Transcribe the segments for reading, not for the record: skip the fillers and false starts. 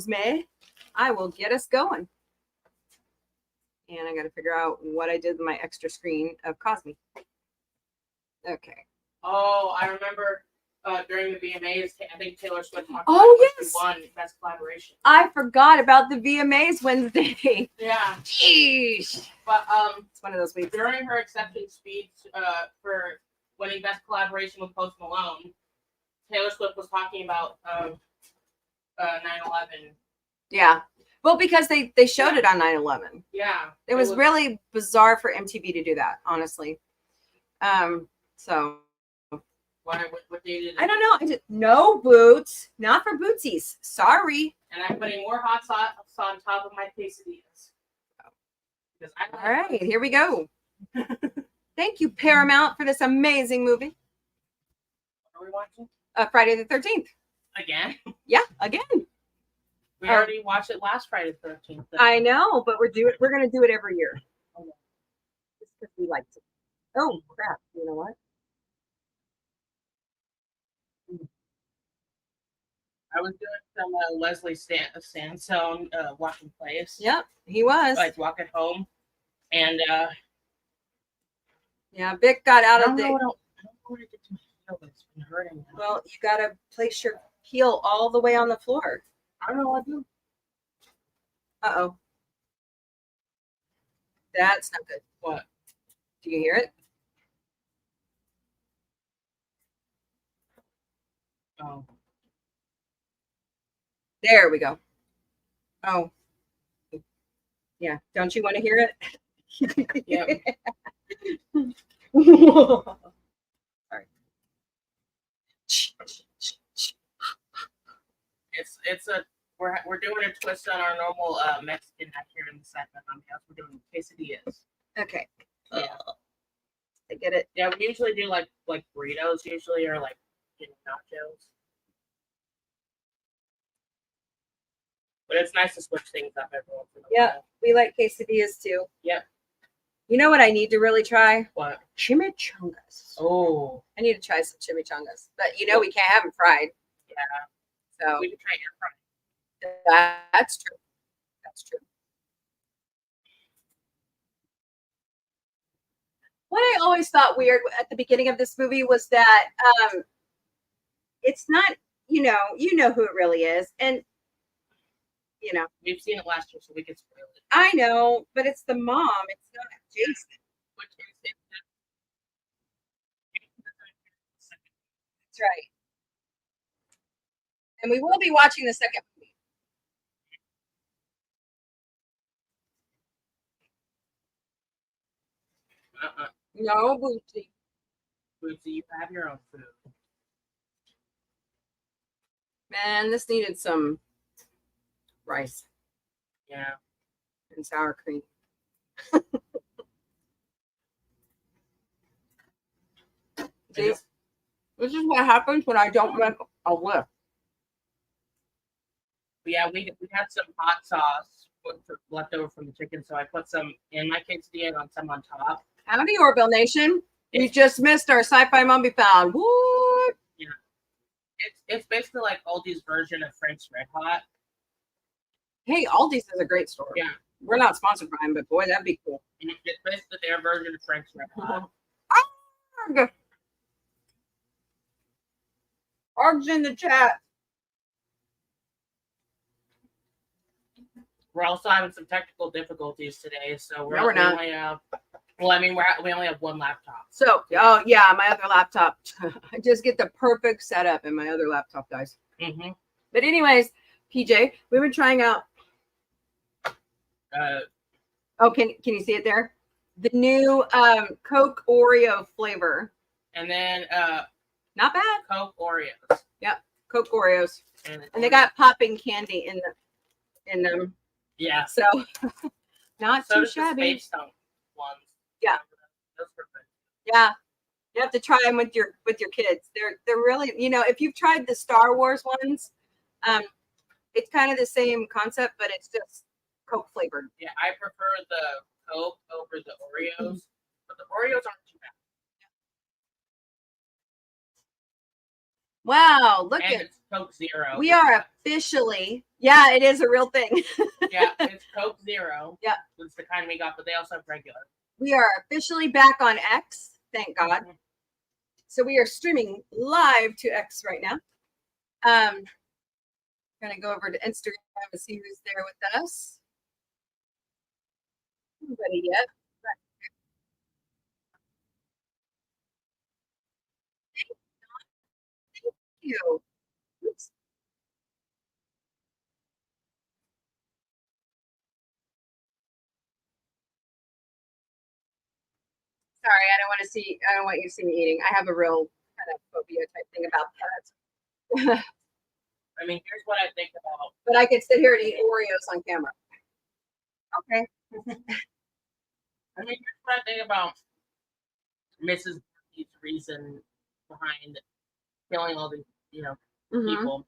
excuse me, I will get us going. And I got to figure out what I did with my extra screen of Cosme. Okay. Oh, I remember during the VMAs, I think Taylor Swift talked Oh, about yes. she won Best Collaboration. I forgot about the VMAs Wednesday. Yeah. Jeez. But It's one of those weeks. during her acceptance speech for winning Best Collaboration with Post Malone, Taylor Swift was talking about 9/11. Yeah. Well, because they showed it on 9/11. Yeah. It was really bizarre for MTV to do that, honestly. So What day did it? I don't know. No boots, not for bootsies. Sorry. And I'm putting more hot sauce on top of my quesadillas. All right, here we go. Thank you, Paramount, for this amazing movie. What are we watching? Friday the 13th. Again? Yeah, again. We already watched it last Friday the 13th. I know, but we're gonna do it every year. Okay. Just because we like to. Oh crap! You know what? I was doing some Leslie Sansone walking plays. Yep, he was. Like walking home, and yeah, Vic got out of the. I don't know what I did to my heel. It's been hurting. Well, you gotta place your heel all the way on the floor. I don't know what to do. Uh-oh. That's not good. What? Do you hear it? Oh. There we go. Oh. Yeah. Don't you want to hear it? Yeah. Sorry. It's a we're doing a twist on our normal Mexican night here in the segment on the house. We're doing quesadillas. Okay. Yeah. I get it. Yeah, we usually do like burritos usually or like nachos. But it's nice to switch things up every once in a while. Yeah, we like quesadillas too. Yep. You know what I need to really try? What? Chimichangas. Oh. I need to try some chimichangas. But you know we can't have them fried. Yeah. So we can try air fry. That's true. That's true. What I always thought weird at the beginning of this movie was that it's not, you know who it really is. And, we've seen it last year, so we can spoil it. I know, but it's the mom. It's not Jason. Which is That's right. And we will be watching the second movie. No, Bootsy. Bootsy, you have your own food. Man, this needed some rice. Yeah. And sour cream. See, this is what happens when I don't make a list. Yeah, we had some hot sauce left over from the chicken, so I put some in my quesadilla and some on top. Howdy, Orville Nation. We just missed our sci-fi Mombie found. What? Yeah. It's basically like Aldi's version of Frank's Red Hot. Hey, Aldi's is a great store. Yeah. We're not sponsored by them, but boy, that'd be cool. It's basically their version of Frank's Red Hot. Arg's in the chat. We're also having some technical difficulties today, so No, we're not. We only have one laptop. So, oh yeah, my other laptop. I just get the perfect setup, and my other laptop dies. Mm-hmm. But anyways, PJ, we've been trying out. Oh, can you see it there? The new Coke Oreo flavor. And then not bad. Coke Oreos. Yep, Coke Oreos. And they got popping candy in them. Yeah. So not too shabby. The Space Dunk ones. Yeah. Those were good. Yeah. You have to try them with your kids. They're really, if you've tried the Star Wars ones, it's kind of the same concept, but it's just Coke flavored. Yeah, I prefer the Coke over the Oreos, but the Oreos aren't too bad. Wow, look And at it's Coke Zero. we are officially. Yeah, it is a real thing. Yeah, it's Coke Zero. Yeah. It's the kind we got, but they also have regular. We are officially back on X. Thank God. Mhm. So we are streaming live to X right now. Gonna go over to Instagram and see who's there with us. Nobody yet. Thank you. Oops. Sorry, I don't want you to see me eating. I have a real kind of phobia type thing about that. I mean, here's what I think about. But I could sit here and eat Oreos on camera. Okay. I mean, here's what I think about Mrs. B's reason behind killing all these, people.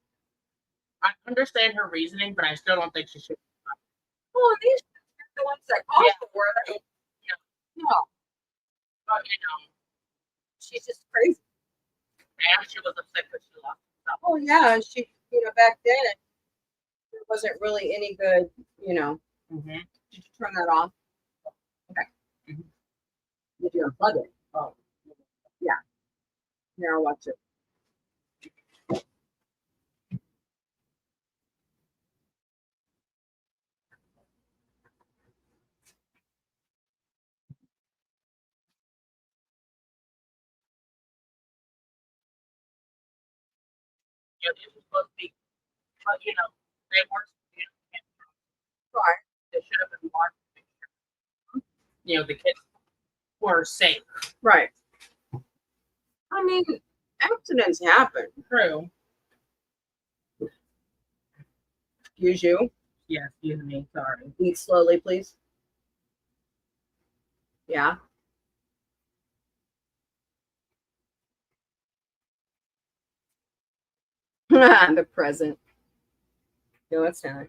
I understand her reasoning, but I still don't think she should. Well, these are the ones that caused the war. No, But she's just crazy. and she was upset because she lost stuff. Oh yeah, she, back then there wasn't really any good, Mm-hmm. Did you turn that off? Okay. Mhm. Did you unplug it? Oh, Yeah. Here, I'll watch it. yeah, this was supposed to be, but they weren't. Sorry. They should have been watched. The kids were safe. Right. I mean, accidents happen. True. Excuse you. Yeah, excuse me. Sorry. Eat slowly, please. Yeah. The present. No, it's not.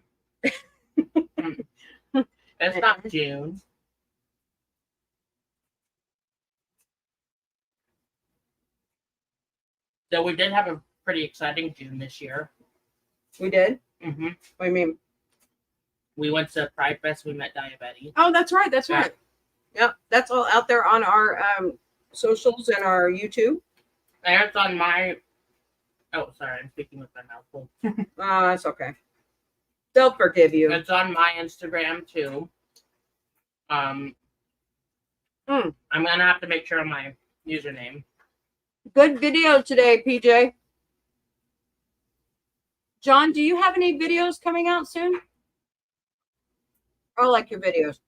It's not June. So we did have a pretty exciting June this year. We did? Mm-hmm. What do you mean? We went to Pride Fest. We met Diabetes. Oh, that's right. That's Yeah. right. Yep. That's all out there on our socials and our YouTube. And it's on my. Oh, sorry. I'm speaking with my mouth full. Oh, that's okay. They'll forgive you. It's on my Instagram too. I'm gonna have to make sure on my username. Good video today, PJ. John, do you have any videos coming out soon? I like your videos.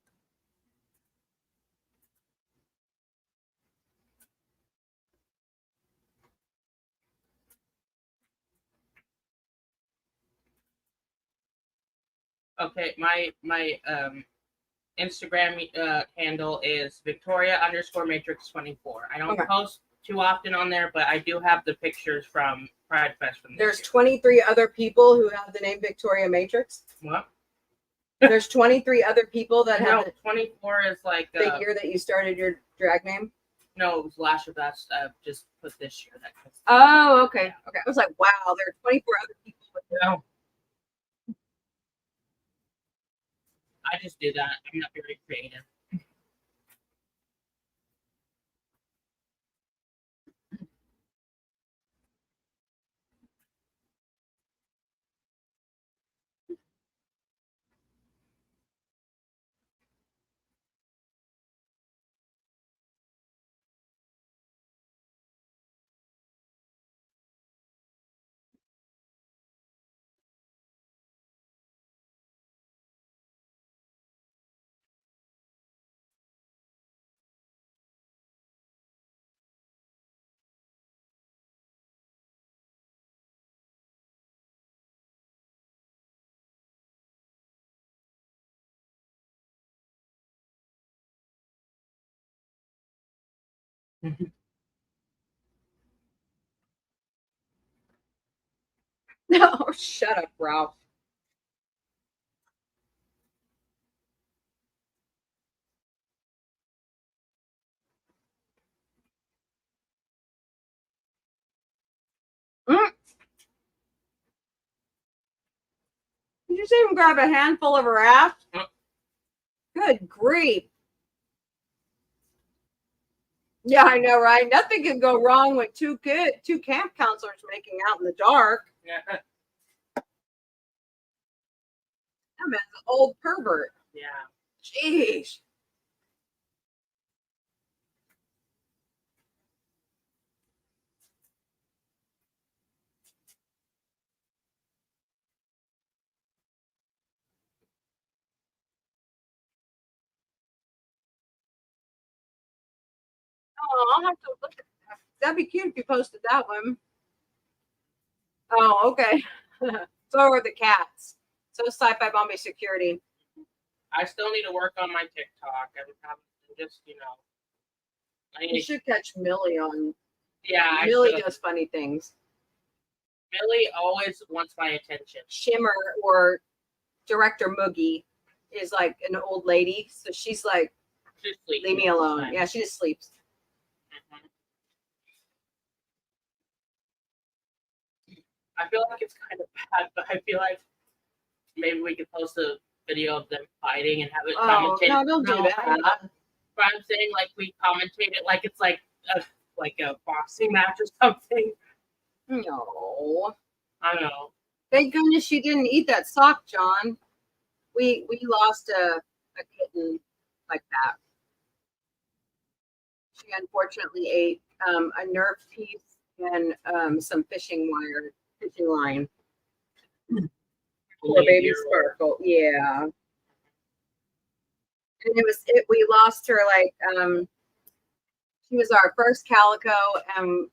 Okay, my Instagram handle is Victoria_Matrix24. I don't post too often on there, but I do have the pictures from Pride Fest from this There's year. 23 other people who have the name Victoria Matrix. What? There's 23 other people that No, have 24 is like the year that you started your drag name. No, it was last year. That's just put this year. Oh, okay. Okay. I was like, wow, there are 24 other people. No. I just do that. I'm not very creative. No, shut up, Ralph. Did you see him grab a handful of her ass? Huh? Good grief. Yeah, I know, right? Nothing can go wrong with two camp counselors making out in the dark. Yeah. That man's an old pervert. Yeah. Jeez. Oh, I'll have to look at that. That'd be cute if you posted that one. Oh, okay. So are the cats. So sci-fi Mombie security. I still need to work on my TikTok. I'm just, I You need, should catch Millie on. yeah, I Millie should. does funny things. Millie always wants my attention. Shimmer or director Moogie is like an old lady, so she's like, She's sleeping leave me all the alone. time. Yeah, she just sleeps. Mhm. I feel like it's kind of bad, but I feel like maybe we could post a video of them fighting and have it Oh commentated. no, don't do that. But I'm saying like we commentate it like it's like a boxing match or something. No. I don't know. Thank goodness she didn't eat that sock, John. We lost a kitten like that. She unfortunately ate a nerve piece and some fishing line. Poor baby Sparkle. Yeah. And we lost her like she was our first calico, and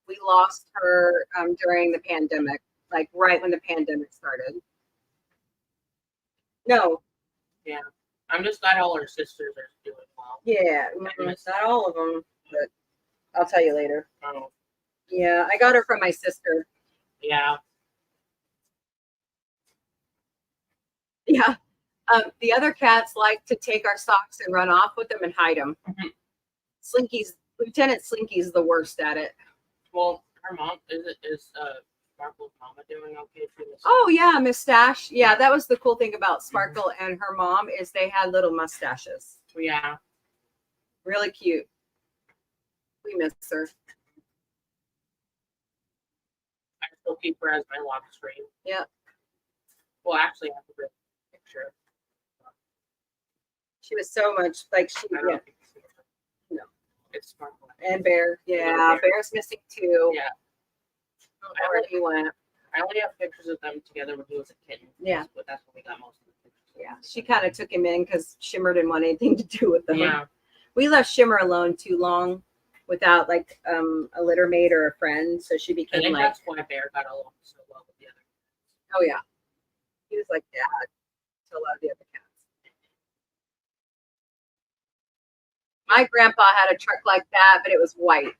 we lost her during the pandemic, like right when the pandemic started. No. Yeah. I'm just glad all our sisters are doing well. Yeah, it's not all of them, but I'll tell you later. Oh. Yeah, I got her from my sister. Yeah. Yeah. The other cats like to take our socks and run off with them and hide them. Mhm. Lieutenant Slinky's the worst at it. Well, her mom is Sparkle's mama doing okay too? Oh yeah, mustache. Yeah, that was the cool thing about Sparkle and her mom is they had little mustaches. Yeah. Really cute. We miss her. I still keep her as my lock screen. Yeah. Well, actually, I have a picture. She was so much like she. I don't Yeah. think it's her. No. It's Sparkle. And Bear. Yeah, Bear. Bear's missing too. Yeah. I don't know where he went. I only have pictures of them together when he was a kitten. Yeah. But that's when we got most of the pictures. Yeah, she kind of took him in because Shimmer didn't want anything to do with them. Yeah. We left Shimmer alone too long without like a litter mate or a friend, so she I became think like, that's why Bear got along so well with the other. oh yeah, he was like dad to a lot of the other cats. My grandpa had a truck like that, but it was white.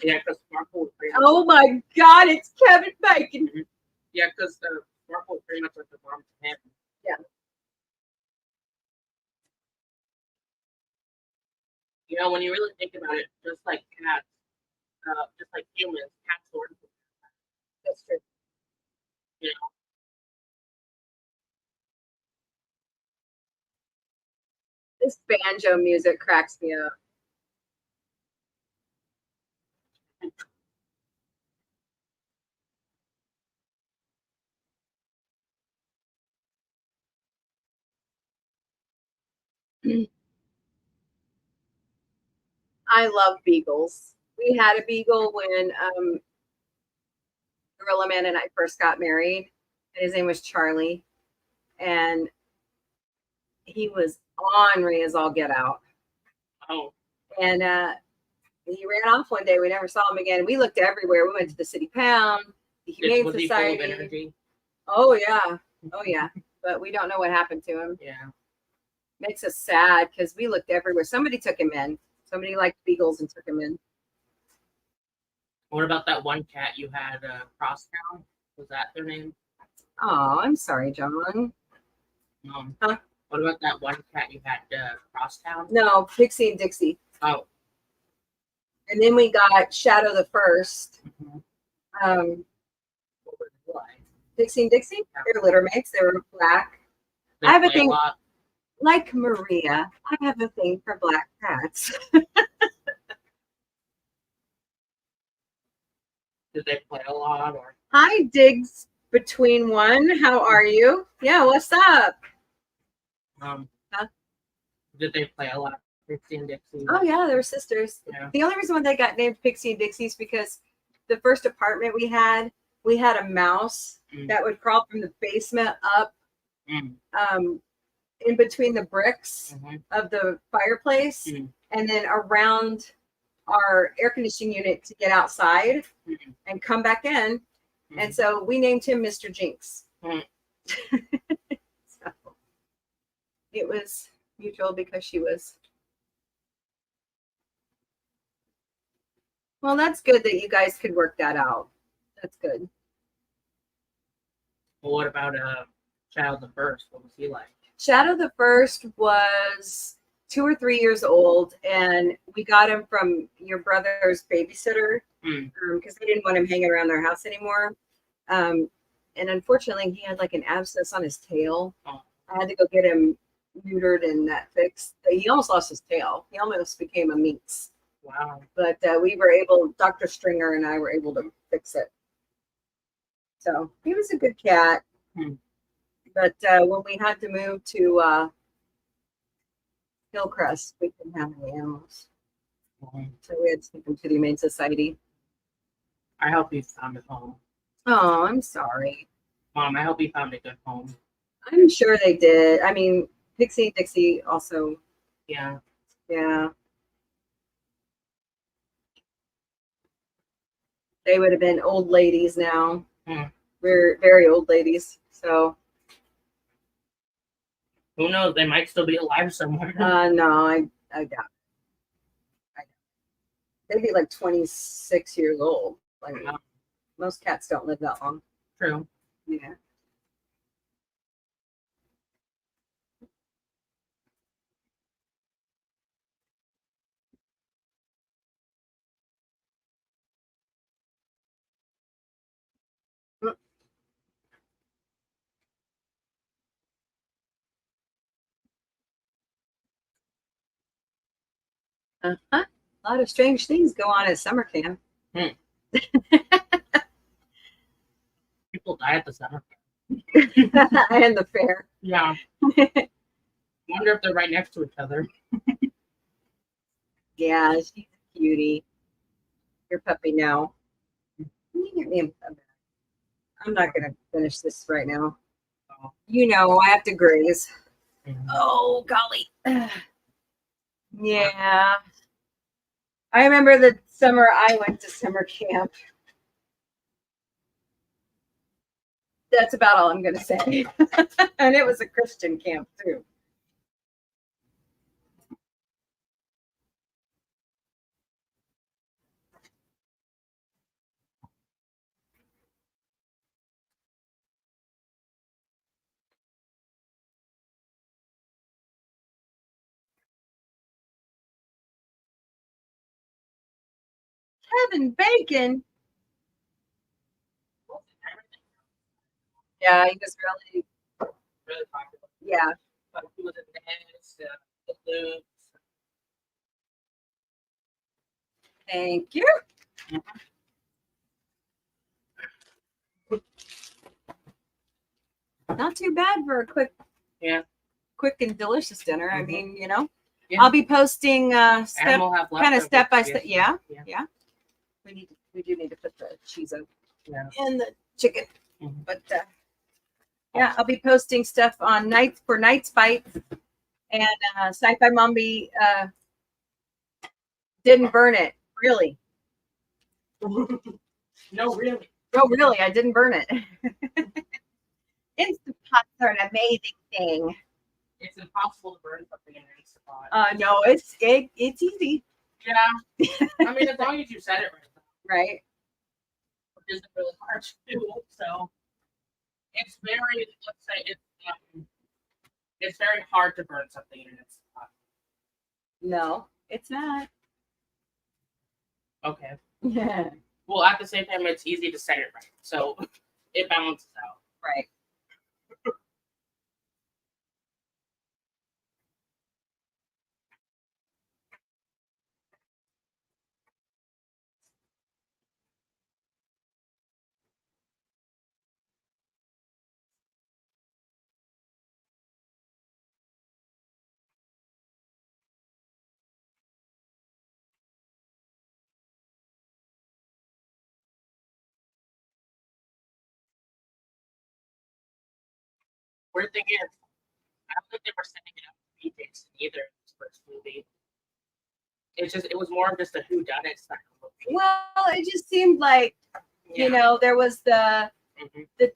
Yeah, because Sparkle was pretty much. Oh my God, it's Kevin Bacon. Yeah, because Sparkle was pretty much like the mom to him. Yeah. When you really think about it, just like cats, just like humans, cats sort of. That's true. You This banjo music cracks me up. I love beagles. We had a beagle when Gorilla Man and I first got married, and his name was Charlie, and he was ornery as all get out. Oh, And he ran off one day. We never saw him again. We looked everywhere. We went to the city pound, the Humane was he full of Society. energy? Oh yeah, oh yeah. But we don't know what happened to him. Yeah. Makes us sad because we looked everywhere. Somebody took him in. Somebody liked beagles and took him in. What about that one cat you had, Crosstown? Was that their name? Oh, I'm sorry, John. Huh? What about that one cat you had, Crosstown? No, Pixie and Dixie. Oh. And then we got Shadow the First. Mhm. Um, What was it like? Pixie and Dixie, Yeah. they're litter mates. They were black. They I have a play thing- lot. Like Maria, I have a thing for black cats. Did they play a lot or? Hi, Diggs between one. How are you? Yeah, what's up? Huh? Did they play a lot? Pixie and Dixie. Oh yeah, they were sisters. Yeah. The only reason why they got named Pixie and Dixie is because the first apartment we had a mouse that would crawl from the basement up in between the bricks of the fireplace and then around our air conditioning unit to get outside and come back in. And so we named him Mr. Jinx. So it was mutual because she was. Well, that's good that you guys could work that out. That's good. Well, what about Child the First? What was he like? Shadow the First was 2 or 3 years old, and we got him from your brother's babysitter because they didn't want him hanging around their house anymore. And unfortunately, he had like an abscess on his tail. Oh. I had to go get him neutered and that fixed. He almost lost his tail. He almost became a minx. Wow. But we were able, Dr. Stringer and I were able to fix it. So he was a good cat. But when we had to move to Hillcrest, we couldn't have any animals. So we had to take him to the Humane Society. I hope he found a home. Oh, I'm sorry. Mom, I hope he found a good home. I'm sure they did. I mean, Pixie and Dixie also. Yeah. Yeah. They would have been old ladies now. We're very old ladies. So. Who knows? They might still be alive somewhere. No, I doubt it. They'd be like 26 years old. Like most cats don't live that long. True. Yeah. A lot of strange things go on at summer camp. People die at the summer camp. And the fair. Yeah. Wonder if they're right next to each other. Yeah, she's a cutie. Your puppy now. Can you get me a bag? I'm not gonna finish this right now. Oh. You know, I have to graze. Oh golly. Yeah. I remember the summer I went to summer camp. That's about all I'm gonna say. And it was a Christian camp too. Kevin Bacon. Yeah, he was really popular. Yeah. But he was in dance, the loops. Thank you. Not too bad for a quick and delicious dinner. I mean, you know. Yeah. I'll be posting We'll have kind of step by step. yeah. Yeah. We do need to put the cheese in Yeah. the chicken. Mhm. But yeah, I'll be posting stuff on Night's Bite and Sci-Fi Mombie didn't burn it. Really. No, really. No, really, I didn't burn it. Instant pots are an amazing thing. It's impossible to burn something in an Instant Pot. No, it's easy. Yeah. I mean, as long as you said it right. Right. Which isn't really hard to do. So it's very, let's say it's very hard to burn something in an Instant Pot. No, it's not. Okay. Yeah. Well, at the same time, it's easy to set it right. So it balances out. Right. Weird thing is, I don't think they were setting it up to be Jason either in this first movie. It was more of just a whodunit style movie. Well, it just seemed like, you know, there was the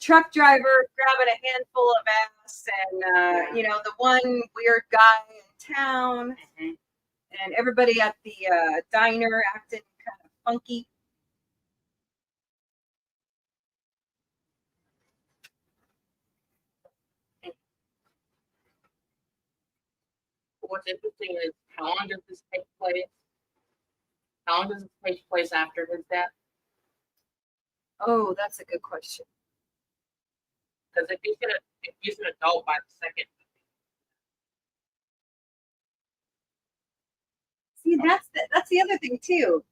truck driver grabbing a handful of ass, and you know, the one weird guy in town, and everybody at the diner acting kind of funky. What's interesting is how long does this take place? How long does it take place after his death? Oh, that's a good question. Because if he's an adult by the second, See, that's the other thing too.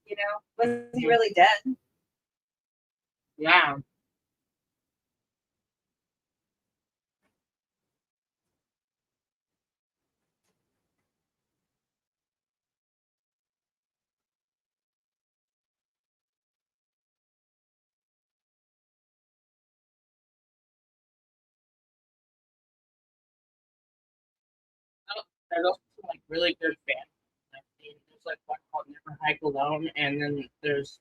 You know, was he really dead? yeah. There's also some like really good fan. There's like one called Never Hike Alone, and then there's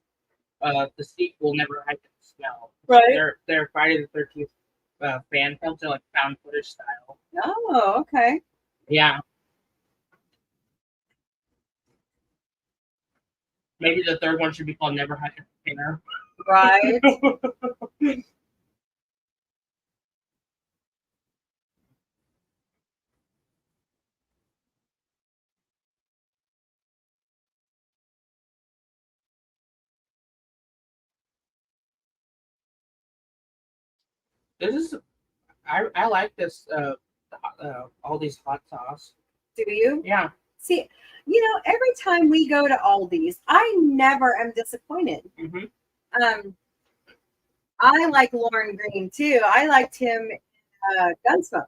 the sequel Never Hike in the Snow. Right. They're Friday the 13th fan films. They're like found footage style. Oh, okay. Yeah. Maybe the third one should be called Never Hike in the Pinner. Right. This is I like this all these hot sauce. Do you? Yeah. See, you know, every time we go to Aldi's, I never am disappointed. I like Lauren Green too. I liked him in Gunsmoke.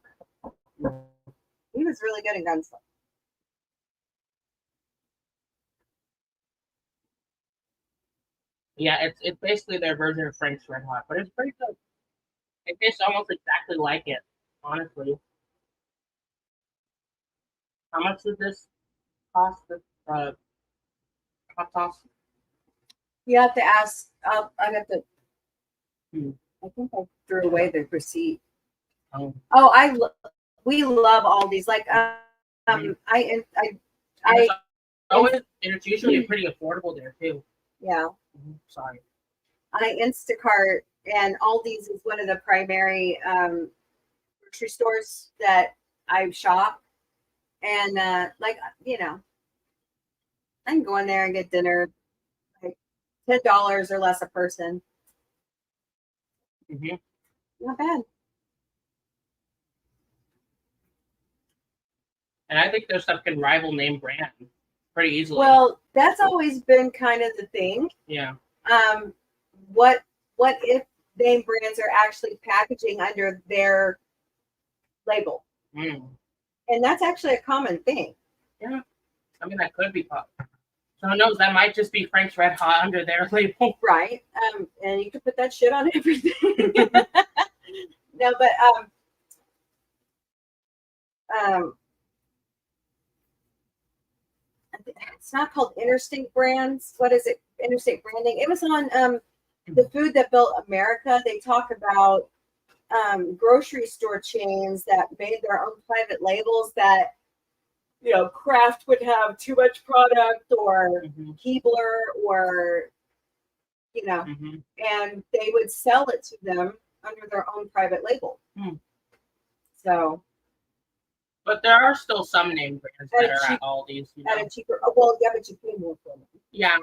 He was really good in Gunsmoke. Yeah, it's basically their version of Frank's Red Hot, but it's pretty good. It tastes almost exactly like it, honestly. How much did this cost? The hot sauce? You have to ask. I have to. Hmm. I think I threw away the receipt. Oh, We love Aldi's. Like and it's usually pretty affordable there too. Yeah. Sorry. I Instacart, and Aldi's is one of the primary grocery stores that I shop. And like, you know, I can go in there and get dinner like $10 or less a person. Not bad. And I think their stuff can rival name brand pretty easily. Well, that's always been kind of the thing. Yeah. What if name brands are actually packaging under their label? And that's actually a common thing. Yeah. I mean, that could be pop. So who knows? That might just be Frank's Red Hot under their label. Right. And you could put that shit on everything. No, but it's not called Interstate Brands. What is it? Interstate Branding. It was on the Food That Built America. They talk about grocery store chains that made their own private labels that, you know, Kraft would have too much product, or Keebler, or, you know, and they would sell it to them under their own private label. So, but there are still some name brands that are at Aldi's. You know? At a cheaper, but you pay more for them. Yeah.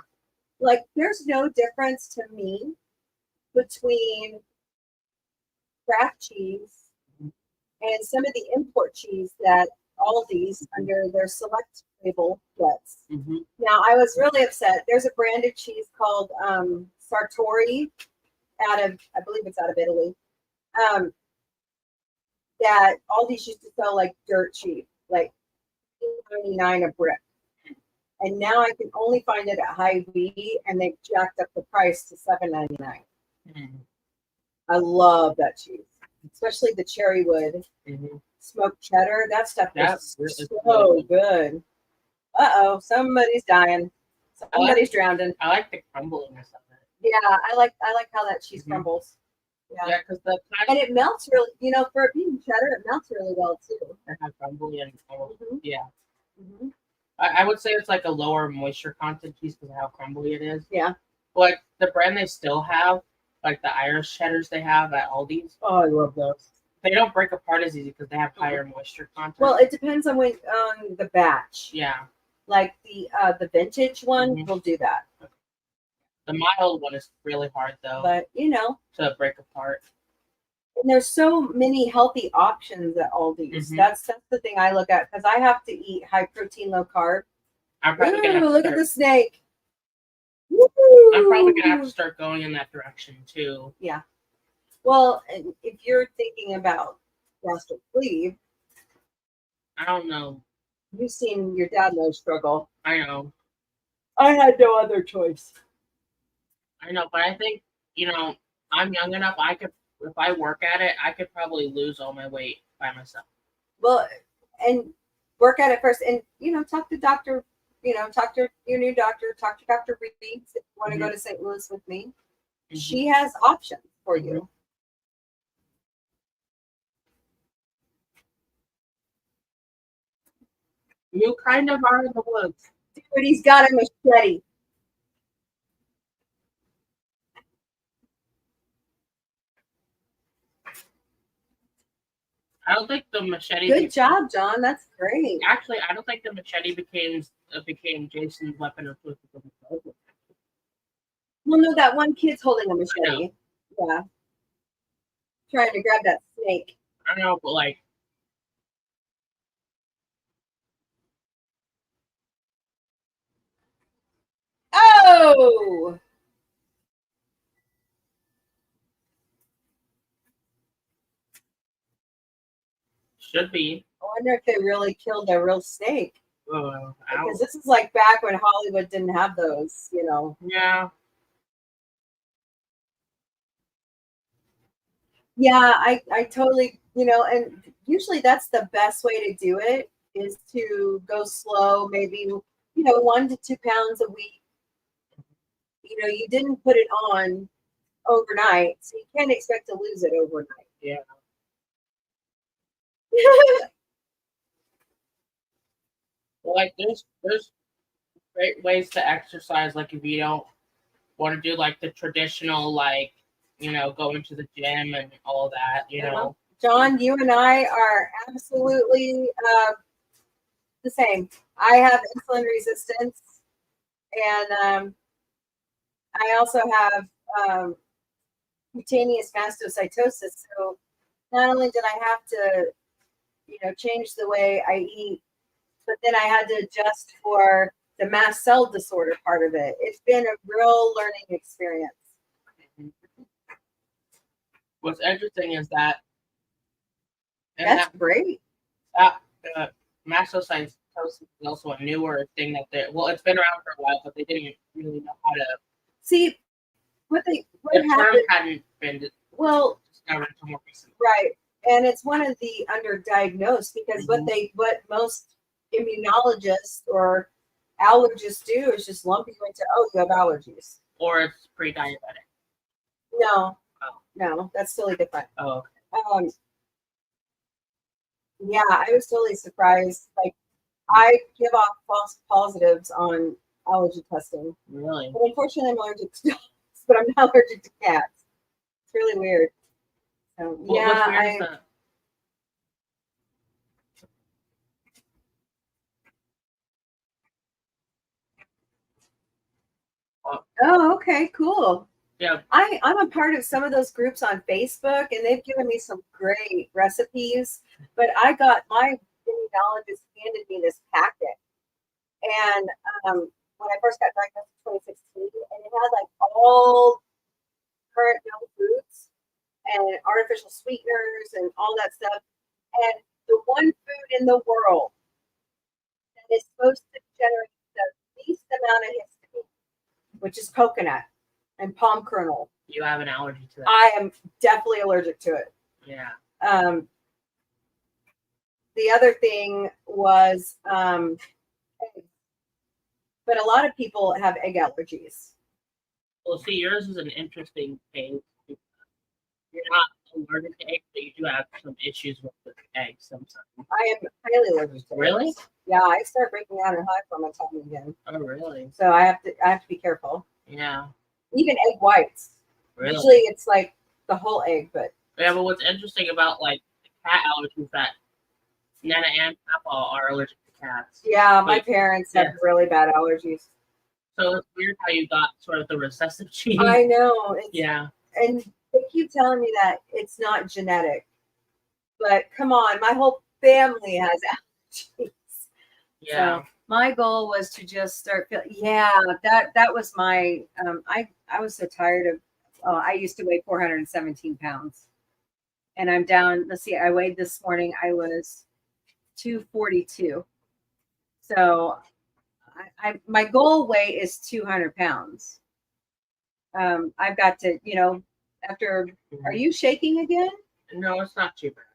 Like, there's no difference to me between Kraft cheese and some of the import cheese that Aldi's under their select label gets. Mm-hmm. Now, I was really upset. There's a branded cheese called Sartori out of, I believe it's out of Italy, that Aldi's used to sell like dirt cheap, like $2.99 a brick. And now I can only find it at Hy-Vee, and they've jacked up the price to $7.99. Mm-hmm. I love that cheese, especially the cherry wood smoked cheddar. That stuff is so good. Uh-oh, somebody's dying. Somebody's drowning. I like the crumbliness of it. Yeah, I like how that cheese crumbles. Yeah, because and it melts really. For it being cheddar, it melts really well too. It has crumbly and yeah. Mm-hmm. I would say it's like a lower moisture content cheese because of how crumbly it is. Yeah. But the brand they still have, like the Irish cheddars they have at Aldi's. Oh, I love those. They don't break apart as easy because they have higher moisture content. Well, it depends on the batch. Yeah. Like the vintage one will do that. The mild one is really hard though. But to break apart. And there's so many healthy options at Aldi's. That's the thing I look at because I have to eat high protein, low carb. I'm probably gonna look at the snake. I'm probably gonna have to start going in that direction too. Yeah. Well, and if you're thinking about gastric sleeve, I don't know. You've seen your dad struggle. I know. I had no other choice. I know, but I think I'm young enough. I could, if I work at it, I could probably lose all my weight by myself. Well, and work at it first, and talk to doctor. Talk to your new doctor. Talk to Dr. Reeds if you want to go to St. Louis with me. She has options for you. You kind of are in the woods. Dude, he's got a machete. I don't think the machete. Good job, John. That's great. Actually, I don't think the machete became Jason's weapon of choice. Well, no, that one kid's holding a machete. Yeah. Trying to grab that snake. I don't know, but like. Oh! Should be. I wonder if they really killed a real snake. Because this is like back when Hollywood didn't have those, Yeah. Yeah, I totally, and usually that's the best way to do it is to go slow, maybe, 1 to 2 pounds a week. You didn't put it on overnight, so you can't expect to lose it overnight. Yeah. Well, like there's great ways to exercise. Like if you don't want to do like the traditional, like go into the gym and all that, John, you and I are absolutely the same. I have insulin resistance, and I also have cutaneous mastocytosis. So not only did I have to, change the way I eat, but then I had to adjust for the mast cell disorder part of it. It's been a real learning experience. What's interesting is that that's great. Mastocytosis is also a newer thing that it's been around for a while, but they didn't really know how to see what happened. Hadn't been discovered until more recently. Right. And it's one of the underdiagnosed because what most immunologists or allergists do is just lump you into, you have allergies. Or it's pre-diabetic. No. No, that's totally different. Oh, okay. Yeah, I was totally surprised. Like, I give off false positives on allergy testing. Really? But unfortunately, I'm allergic to dogs, but I'm not allergic to cats. It's really weird. So, what's weird is that? Oh, okay, cool. Yeah. I'm a part of some of those groups on Facebook, and they've given me some great recipes. But I got my immunologist handed me this packet, and when I first got diagnosed in 2016, and it had like all current known foods and artificial sweeteners and all that stuff. And the one food in the world that is supposed to generate the least amount of histamine, which is coconut and palm kernel. You have an allergy to that. I am definitely allergic to it. Yeah. The other thing was, eggs. But a lot of people have egg allergies. Well, see, yours is an interesting case. You're not allergic to eggs, but you do have some issues with the eggs sometimes. I am highly allergic to Really? eggs. Yeah, I start breaking out in high from my tummy again. Oh, really? So I have to be careful. Yeah. Even egg whites. Really? Usually it's like the whole egg, but Yeah, but what's interesting about like the cat allergies that Nana and Papa are allergic to cats. yeah, my parents have yeah. really bad allergies. So it's weird how you got sort of the recessive gene. I know. Yeah. And they keep telling me that it's not genetic. But come on, my whole family has allergies. Yeah. So my goal was to just start feeling. Yeah, that was my. I was so tired of. I used to weigh 417 pounds, and I'm down. Let's see. I weighed this morning. I was 242. So, my goal weight is 200 pounds. I've got to, after. Are you shaking again? No, it's not too bad.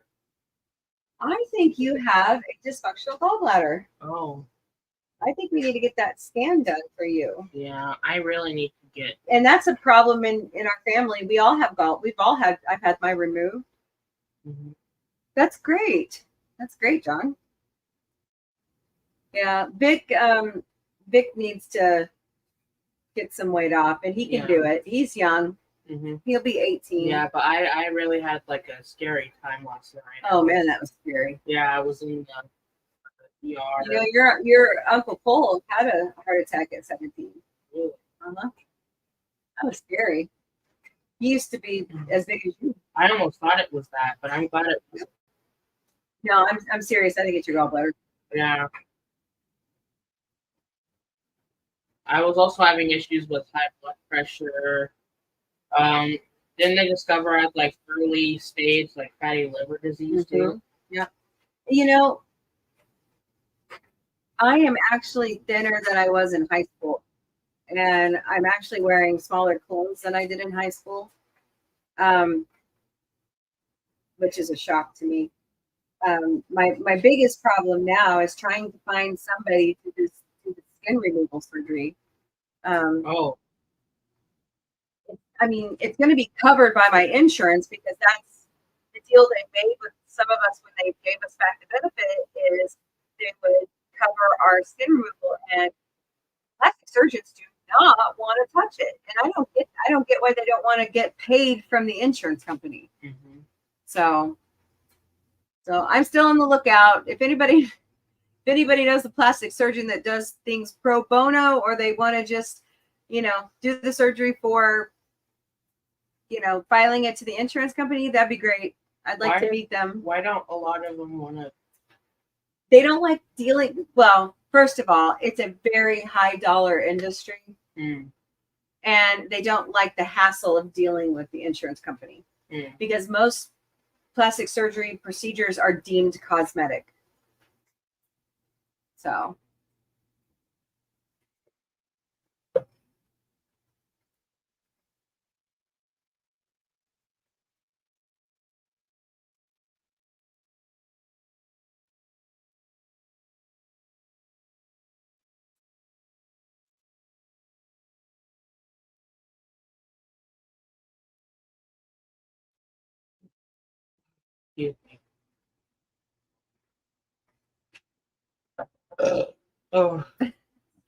I think you have a dysfunctional gallbladder. Oh. I think we need to get that scan done for you. Yeah, I really need to get. And that's a problem in our family. We all have I've had mine removed. Mm-hmm. That's great. That's great, John. Yeah, Vic needs to get some weight off, and he can do it. He's young. Mm-hmm. He'll be 18. Yeah, but I really had like a scary time last night. Oh man, that was scary. Yeah, I was in the ER. Your Uncle Cole had a heart attack at 17. Really? Uh-huh. That was scary. He used to be as big as you. I almost thought it was that, but I'm glad it was. No, I'm serious. I think it's your gallbladder. Yeah. I was also having issues with high blood pressure. Didn't they discover I had like early stage like fatty liver disease too? Yeah. I am actually thinner than I was in high school. And I'm actually wearing smaller clothes than I did in high school. Which is a shock to me. My biggest problem now is trying to find somebody to do the skin removal surgery. I mean, it's going to be covered by my insurance because that's the deal they made with some of us when they gave us back the benefit is they would cover our skin removal, and plastic surgeons do not want to touch it. And I don't get why they don't want to get paid from the insurance company. Mm-hmm. So I'm still on the lookout. If anybody knows a plastic surgeon that does things pro bono, or they want to just, do the surgery for, filing it to the insurance company, that'd be great. I'd like to meet them. Why don't a lot of them want to? They don't like dealing. Well, first of all, it's a very high dollar industry. And they don't like the hassle of dealing with the insurance company because most plastic surgery procedures are deemed cosmetic. So. Excuse me.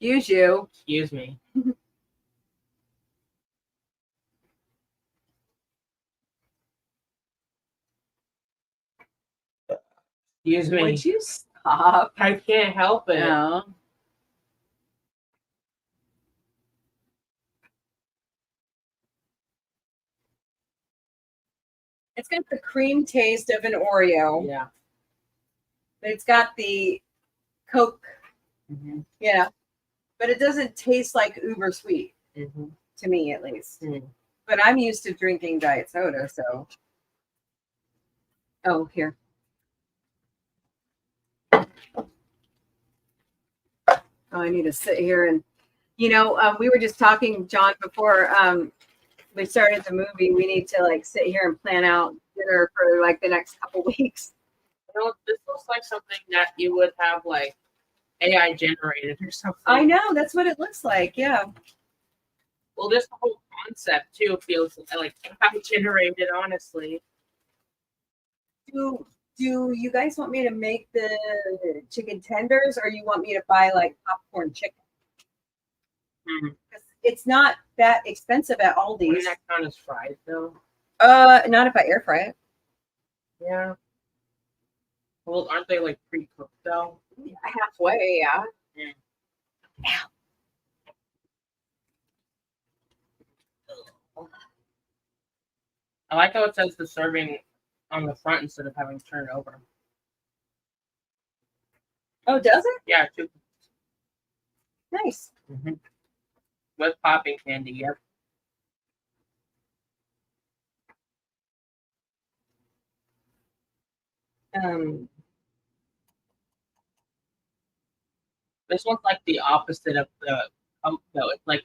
Excuse you. Excuse me. Excuse me. Would you stop? I can't help it. No. It's got the cream taste of an Oreo. Yeah. But it's got the Coke. Mm-hmm. Yeah. But it doesn't taste like uber sweet, Mm-hmm. to me at least. Mm. But I'm used to drinking diet soda, so. Oh, here. Oh, I need to sit here and, we were just talking, John, before we started the movie. We need to like sit here and plan out dinner for like the next couple weeks. You know, this looks like something that you would have like AI generated or something. I know, that's what it looks like. Yeah. Well, this whole concept too feels like AI generated, honestly. Do you guys want me to make the chicken tenders, or you want me to buy like popcorn chicken? Mm. It's not that expensive at Wouldn't Aldi's. that count as fried though? Not if I air fry it. Yeah. Well, aren't they like pre-cooked though? Halfway, yeah. I like how it says the serving on the front instead of having to turn it over. Oh, does it? Yeah, too. Nice. Mm-hmm. With popping candy, yep. This one's like the opposite of the Coke, though. It's like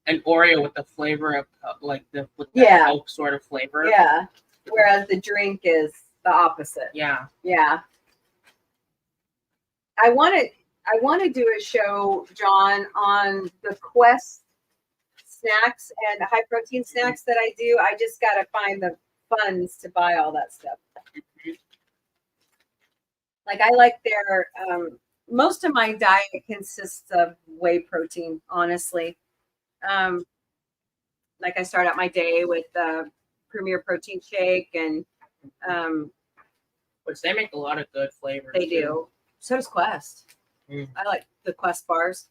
an Oreo with the flavor of like with the Coke sort of flavor. Yeah. Whereas the drink is the opposite. Yeah. Yeah. I want to do a show, John, on the Quest snacks and high protein snacks that I do. I just got to find the funds to buy all that stuff. Like I like their most of my diet consists of whey protein, honestly. Like I start out my day with Premier Protein Shake, and which they make a lot of good flavors. They do. So does Quest. I like the Quest bars.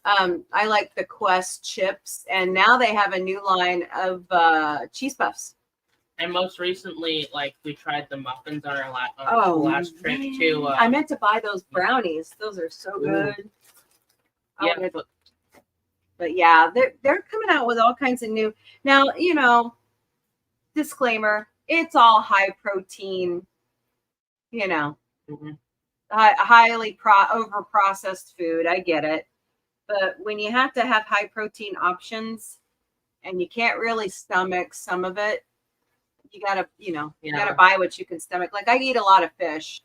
I like the Quest chips, and now they have a new line of cheese puffs. And most recently, like we tried the muffins on our last trip too. I meant to buy those brownies. Those are so good. Yeah, but yeah, they're coming out with all kinds of new. Now, disclaimer: it's all high protein. Highly over processed food. I get it, but when you have to have high protein options, and you can't really stomach some of it, you gotta buy what you can stomach. Like I eat a lot of fish.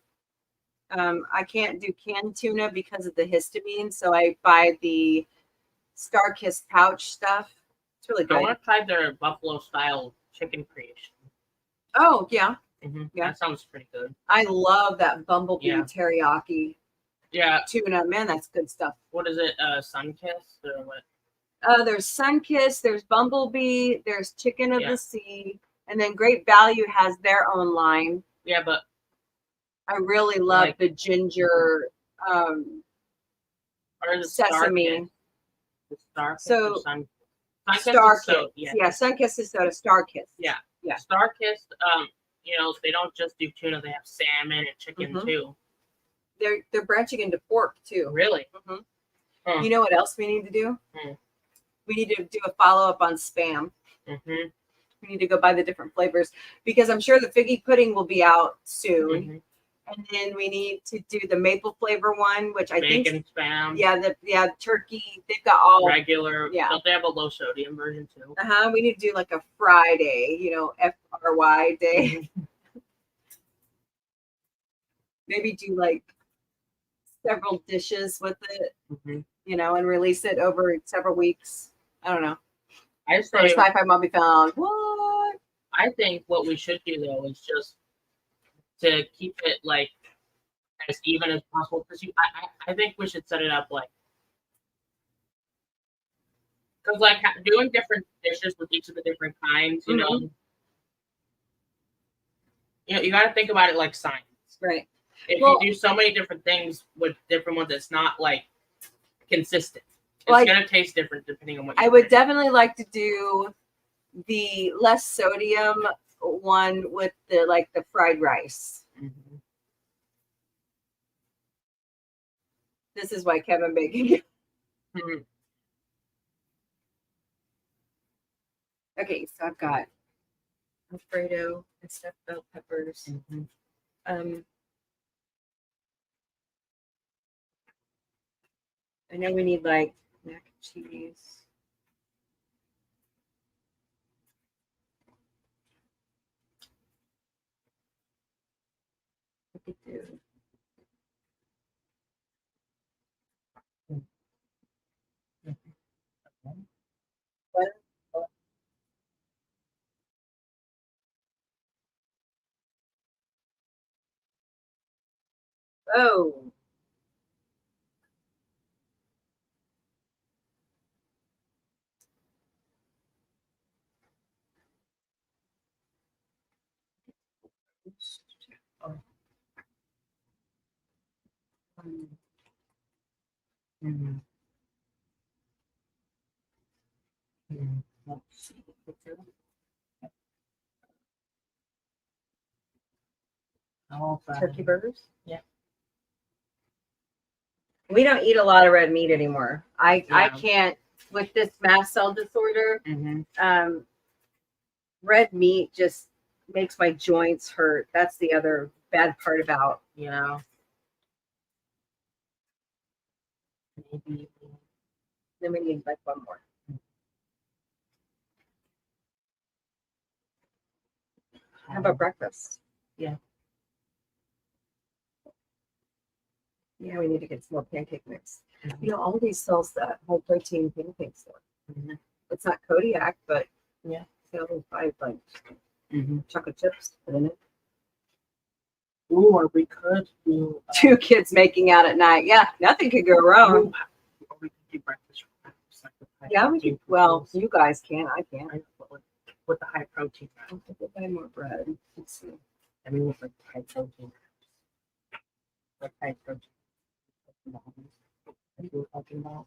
I can't do canned tuna because of the histamine, so I buy the Star-Kissed pouch stuff. It's really good. I want to try their buffalo style chicken creation. Oh yeah. Mm-hmm. Yeah, that sounds pretty good. I love that bumblebee teriyaki. Yeah, tuna, man, that's good stuff. What is it? Sunkissed or what? There's Sunkissed, there's Bumblebee, there's Chicken of the Sea, and then Great Value has their own line. Yeah, but I really love the ginger or the sesame. The Star-Kissed so Star-Kissed, Sunkissed is soda. Star-Kissed. Yeah. Star-Kissed. They don't just do tuna; they have salmon and chicken too. They're branching into pork too. Really? Mm-hmm. Huh. You know what else we need to do? We need to do a follow-up on Spam. Mm-hmm. We need to go buy the different flavors because I'm sure the figgy pudding will be out soon. Mm-hmm. And then we need to do the maple flavor one, which I think bacon Spam. Yeah, turkey. They've got all regular. Yeah. Don't they have a low sodium version too? We need to do like a Friday, FRY day. Maybe do like several dishes with it, and release it over several weeks. I don't know. I say Sci-Fi Mombie found what? I think what we should do though is just to keep it like as even as possible, because I think we should set it up because doing different dishes with each of the different kinds, you know, you got to think about it like science, right? If you do so many different things with different ones, it's not like consistent. It's gonna taste different depending on what. I would definitely like to do the less sodium one with the fried rice. Mhm. This is why Kevin Bacon. Mhm. Okay, so I've got Alfredo and stuffed bell peppers. Mhm. I know we need like mac and cheese. We could do. What? Oh, Mhm. Mhm. Let's see. Oh, turkey burgers. Yeah. We don't eat a lot of red meat anymore. I Yeah. can't with this mast cell disorder. Mhm. Red meat just makes my joints hurt. That's the other bad part about. Yeah. Maybe. Then we need like one more. How about breakfast? Yeah. Yeah, we need to get some more pancake mix. Mhm. You know, all these sells that high protein pancakes though. Mhm. It's not Kodiak, but Yeah. they'll buy like Mhm. chocolate chips to put in it. Ooh, or we could do. Two kids making out at night. Yeah, nothing could go wrong. Or we could do breakfast. Like with high Yeah, we protein could. Well, foods. you guys can. I can't. I know, but with the high protein. I'll have to buy more bread. Let's see. I mean, with like high protein. Like high protein. Like you were talking about.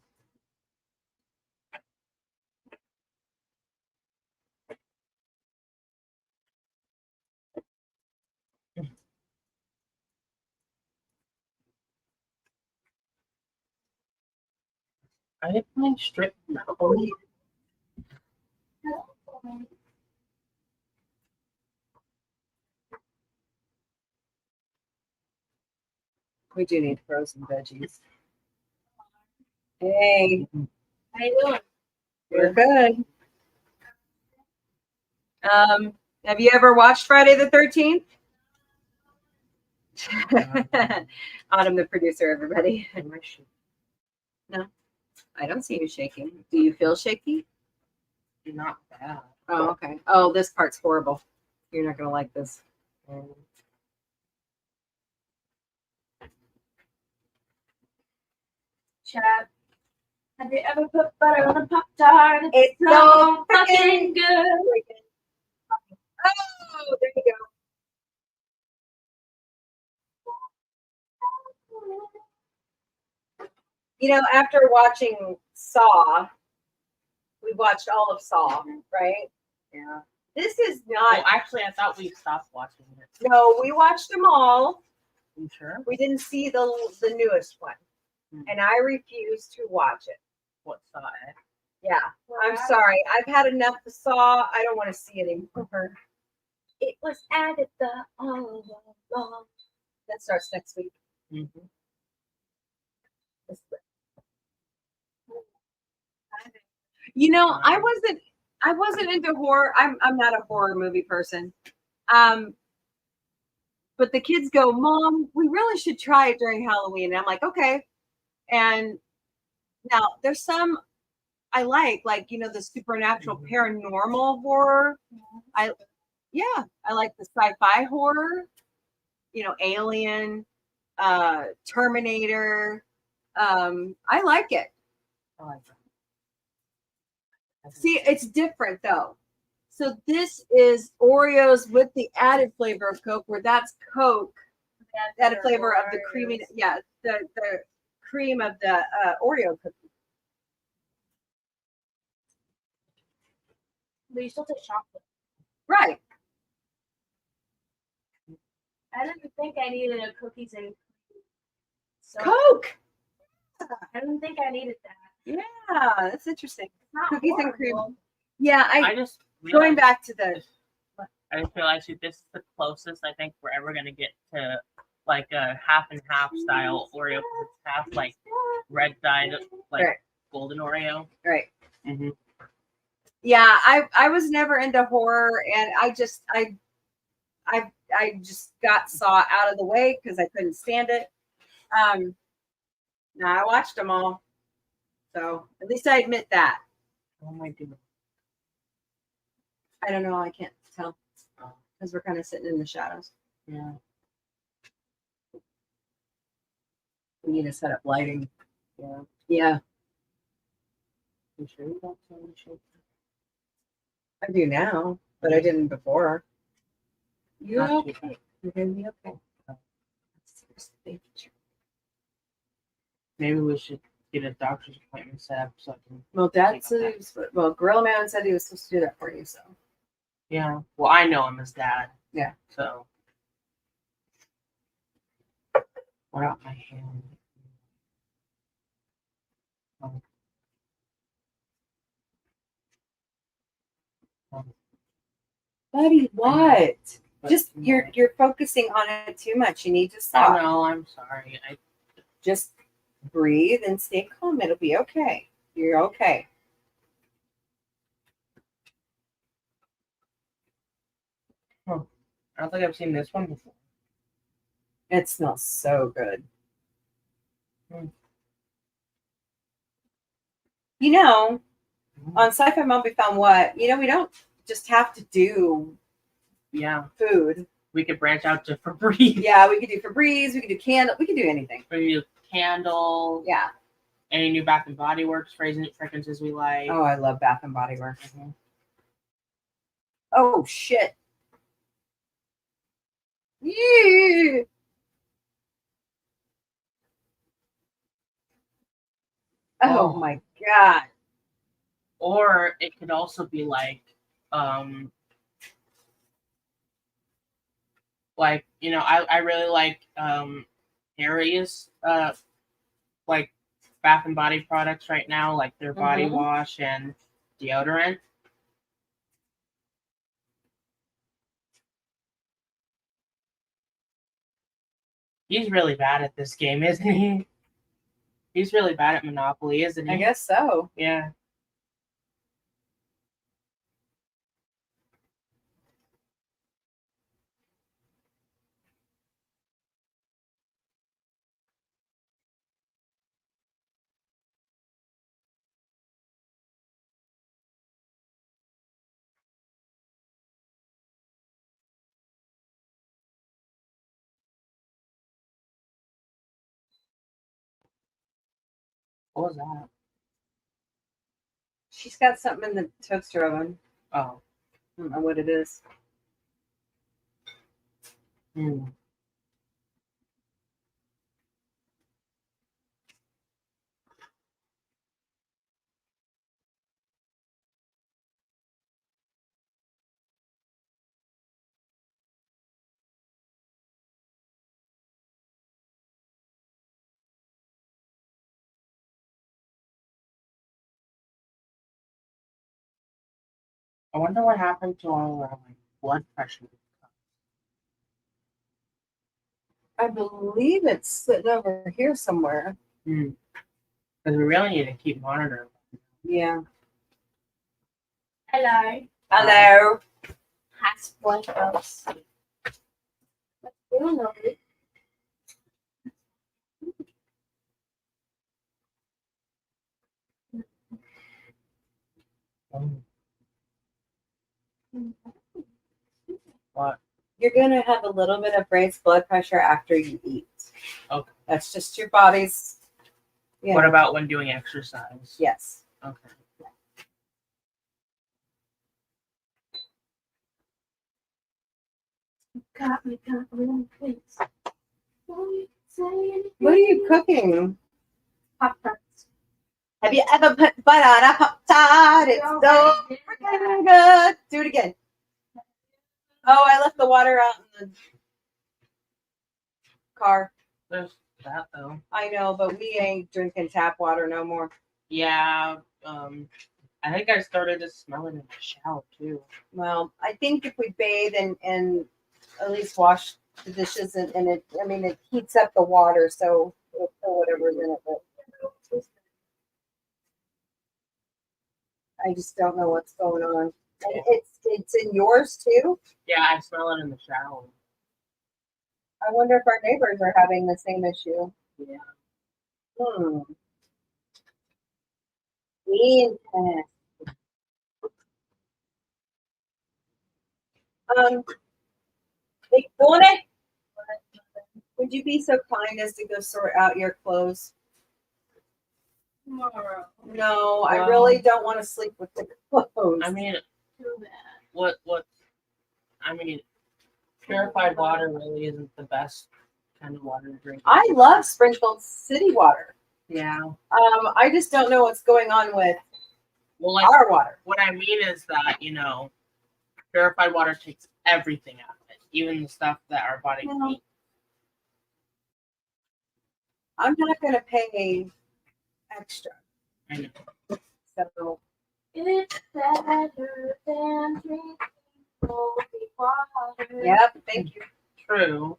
I didn't mind strip. We do need frozen veggies. Hey, How you doing? we're good. Have you ever watched Friday the 13th? Autumn, the producer, everybody. No, I don't see you shaking. Do you feel shaky? Not bad. Oh, okay. Oh, this part's horrible. You're not gonna like this. Chad, have you ever put butter on a Pop Tart? It's so fucking good. Oh, there you go. You know, after watching Saw, we watched all of Saw, right? Yeah. This is not. Well, actually, I thought we stopped watching it. No, we watched them all. You sure? We didn't see the newest one, and I refuse to watch it. What saw it? Yeah, I'm sorry. I've had enough of Saw. I don't want to see it anymore. It was added the all along. That starts next week. Mm-hmm. You know, I wasn't into horror. I'm not a horror movie person. But the kids go, Mom, we really should try it during Halloween. And I'm like, okay. And now there's some I like, you know, the supernatural paranormal horror. I like the sci-fi horror, you know, Alien, Terminator. I like it. I like that. See, it's different though. So this is Oreos with the added flavor of Coke, where that's Coke, added flavor of the creamy, the cream of the Oreo cookie. But you still take chocolate. Right. I didn't think I needed a cookies and cream. So Coke. I didn't think I needed that. Yeah, that's interesting. It's not Cookies and cream. horrible. Yeah, I just going realized, back to the I just realized that this is the closest I think we're ever gonna get to like a half and half style Oreo. 'Cause it's half like red dyed, like Right. golden Oreo. right. Mm-hmm. Yeah, I was never into horror, and I just got Saw out of the way because I couldn't stand it. Now I watched them all, so at least I admit that. Oh my goodness. I don't know, I can't tell because we're kind of sitting in the shadows. Yeah. We need to set up lighting. Yeah. Yeah, You sure you don't tell me shit? I do now, but I didn't before. You Not too okay? You're gonna be okay. Seriously. Maybe we should get a doctor's appointment set up so I can. Well, Dad Think said about he was, well, Gorilla Man said he was supposed to do that for you, so. Yeah. Well, I know him as Dad. Yeah. So. What about my hand? Buddy, what? But, Just no. you're focusing on it too much. You need to I stop. know. I'm sorry. Just breathe and stay calm. It'll be okay. You're okay. I don't think I've seen this one before. It smells so good. You know, on Sci-Fi Mombie found what? You know, we don't just have to do Yeah. food. We could branch out to Febreze. Yeah, we could do Febreze. We could do candle. We could do anything. We could do candle. Yeah. Any new Bath and Body Works fragrances we like. Oh, I love Bath and Body Works. Mhm. Oh shit. Yeah. Oh my god. Or it could also be like you know, I really like Harry's like Bath and Body products right now, like their body Mhm. wash and deodorant. He's really bad at this game, isn't he? He's really bad at Monopoly, isn't he? I guess so. Yeah. What was that? She's got something in the toaster oven. Oh. I don't know what it is. Hmm. I wonder what happened to all our like blood pressure. I believe it's sitting over here somewhere. Because we really need to keep monitoring. Yeah. Hello. Hello. Hi, SpongeBob. What's going on? What? You're gonna have a little bit of raised blood pressure after you eat. Okay. That's just your body's. You What know. about when doing exercise? Yes. Okay. Got me wrong place. What are you cooking? Pop-Tarts. Have you ever put butter on a Pop Tart? It's so freaking good. Do it again. Oh, I left the water out in the. car. There's that though. I know, but we ain't drinking tap water no more. Yeah. I think I started to smell it in the shower too. Well, I think if we bathe and at least wash the dishes and it, I mean, it heats up the water, so it'll kill whatever's in it. But I just don't know what's going on. And it's in yours too. Yeah, I smell it in the shower. I wonder if our neighbors are having the same issue. Yeah. Hmm. Interesting. Victoria, would you be so kind as to go sort out your clothes? Tomorrow. No, I really don't want to sleep with the clothes. I mean, Too bad. what? I mean, purified water really isn't the best kind of water to drink. I love sprinkled city water. Yeah. I just don't know what's going on with Well, like our water. what I mean is that purified water takes everything out of it, even the stuff that our body Yeah. needs. I'm not going to pay extra. I know. So It's better than drinking salty water. yep, thank you. True.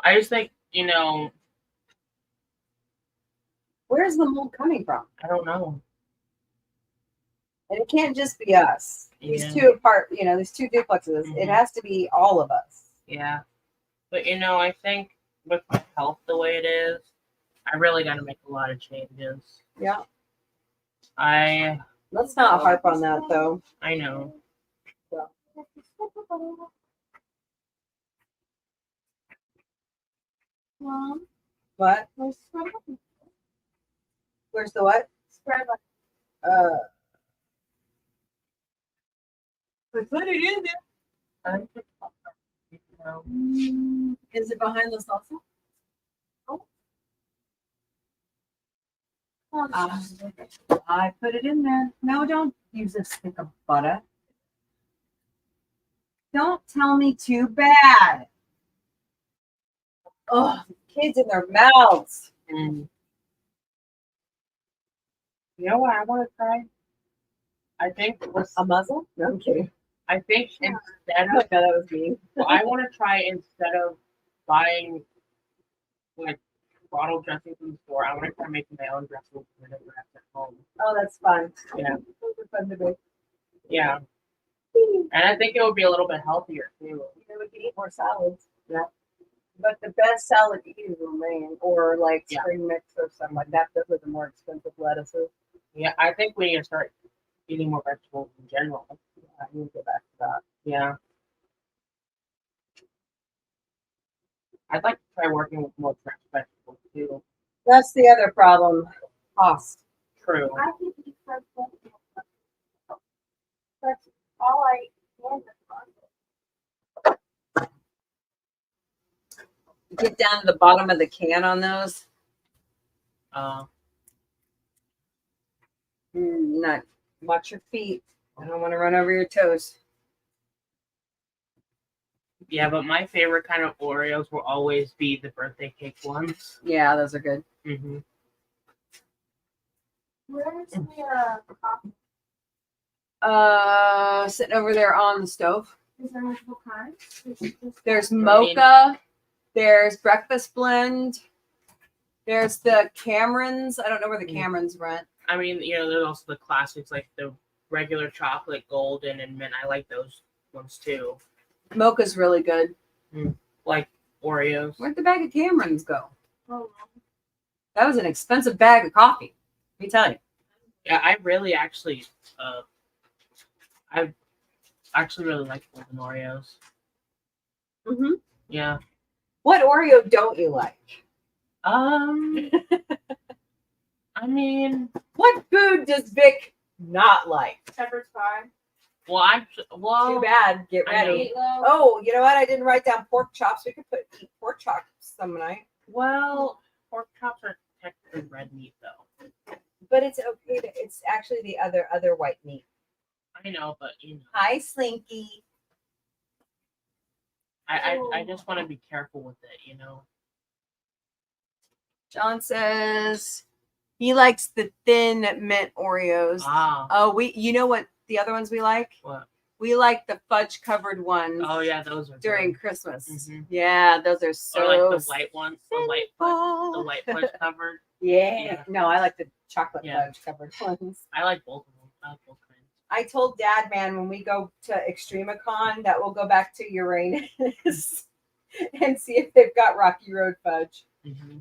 I just think, Where's the mold coming from? I don't know. And it can't just be us. Yeah. These two apart, these two duplexes. It Mhm. has to be all of us. Yeah. But I think with my health the way it is, I really got to make a lot of changes. Yeah. I Let's not harp on that though. know. Mom, What? where's spread button? Where's the what? Spread button. We put it in there. I think it's Is it behind the salsa? I put it in there. No, don't use a stick of butter. Don't tell me too bad. Oh, kids in their mouths. You know what I want to try? I think A muzzle? No, I'm kidding. instead Oh, of no, that was mean. I want to try instead of buying like bottle dressing from the store. I want to try making my own dressing at home. Oh, that's fun. Yeah. Those are fun to make. Yeah, and I think it would be a little bit healthier too. We could eat more salads. Yeah. But the best salad to eat is romaine or like Yeah. spring mix or something like that. Those are the more expensive lettuces. Yeah, I think we need to start eating more vegetables in general. I need to get back to that. Yeah. I'd like to try working with more fresh vegetables too. That's the other problem. Cost. True. I can eat fresh vegetables. That's all I can. Get down to the bottom of the can on those. Not watch your feet. I don't want to run over your toes. Yeah, but my favorite kind of Oreos will always be the birthday cake ones. Yeah, those are good. Mm-hmm. Where's the coffee? Sitting over there on the stove. Is there multiple kinds? There's mocha. There's breakfast blend. There's the Camerons. I don't know where the Camerons went. I mean, there's also the classics like the regular chocolate, golden, and mint. I like those ones too. Mocha's really good. Like Oreos. Where'd the bag of Camerons go? Oh, That was an expensive bag of coffee. Let me tell you. Yeah, I really actually, I actually really like golden Oreos. Mm-hmm. Yeah. What Oreo don't you like? I mean, What food does Vic not like? shepherd's pie. Too bad. Get I know. ready. Meatloaf. Oh, you know what? I didn't write down pork chops. We could eat pork chops some night. well, pork chops are technically red meat though. But it's okay. It's actually the other white meat. I know, but Hi, Slinky. I just want to be careful with it, John says he likes the thin mint Oreos. Ah. Oh, you know what the other ones we like? What? We like the fudge covered ones. Oh yeah, those are during good. Christmas. Mm-hmm. Yeah, those are so. Or like the white ones, the white fudge covered. Yeah. No, I like the chocolate fudge covered ones. I like both of them. I like both kinds. I told Dad, man, when we go to Extremicon, that we'll go back to Uranus and see if they've got Rocky Road fudge. Mm-hmm.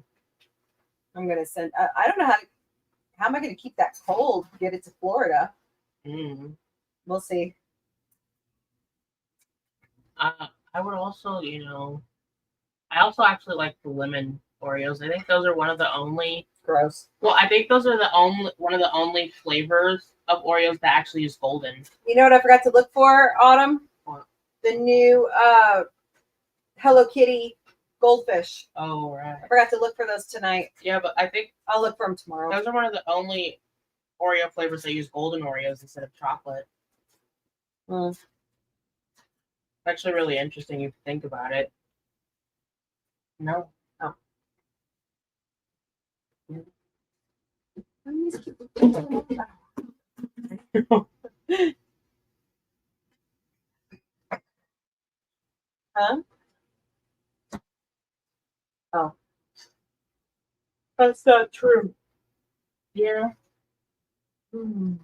I'm gonna send. I don't know how am I gonna keep that cold? Get it to Florida. Mm-hmm. We'll see. I would also, I also actually like the lemon Oreos. I think those are one of the only. Gross. Well, I think those are one of the only flavors of Oreos that actually use golden. You know what I forgot to look for, Autumn? What? The new Hello Kitty goldfish. Oh, right. I forgot to look for those tonight. Yeah, but I think I'll look for them tomorrow. those are one of the only Oreo flavors that use golden Oreos instead of chocolate. Mm. Actually, really interesting if you think about it. No. Oh. Huh? Oh. That's not true. Yeah. Mm.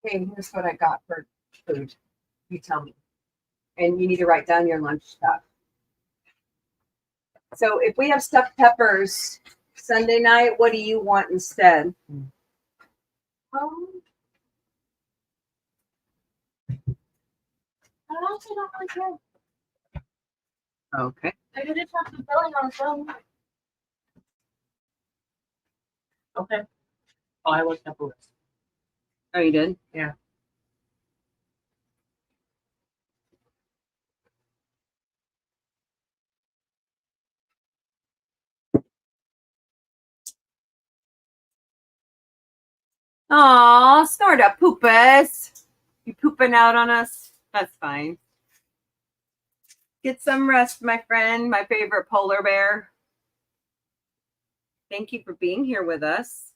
Hey, here's what I got for food. You tell me. And you need to write down your lunch stuff. So if we have stuffed peppers Sunday night, what do you want instead? I actually don't really care. Okay. I could just have the filling on film. Okay. Oh, I looked up a list. Oh, you did? Yeah. Aw, Snorda poopus. You pooping out on us? That's fine. Get some rest, my friend, my favorite polar bear. Thank you for being here with us.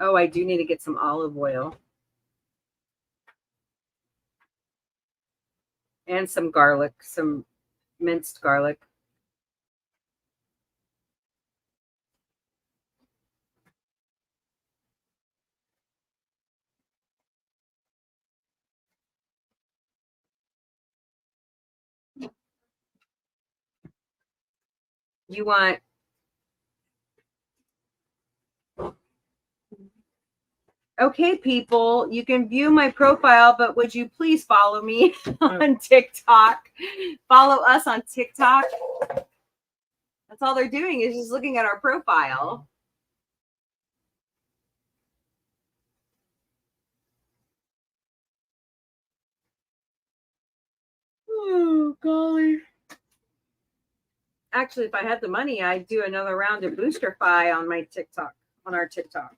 Oh, I do need to get some olive oil. And some garlic, some minced garlic. You want... Okay, people, you can view my profile, but would you please follow me on TikTok? Follow us on TikTok. That's all they're doing is just looking at our profile. Oh, golly. Actually, if I had the money, I'd do another round of Booster Fi on my TikTok, on our TikTok.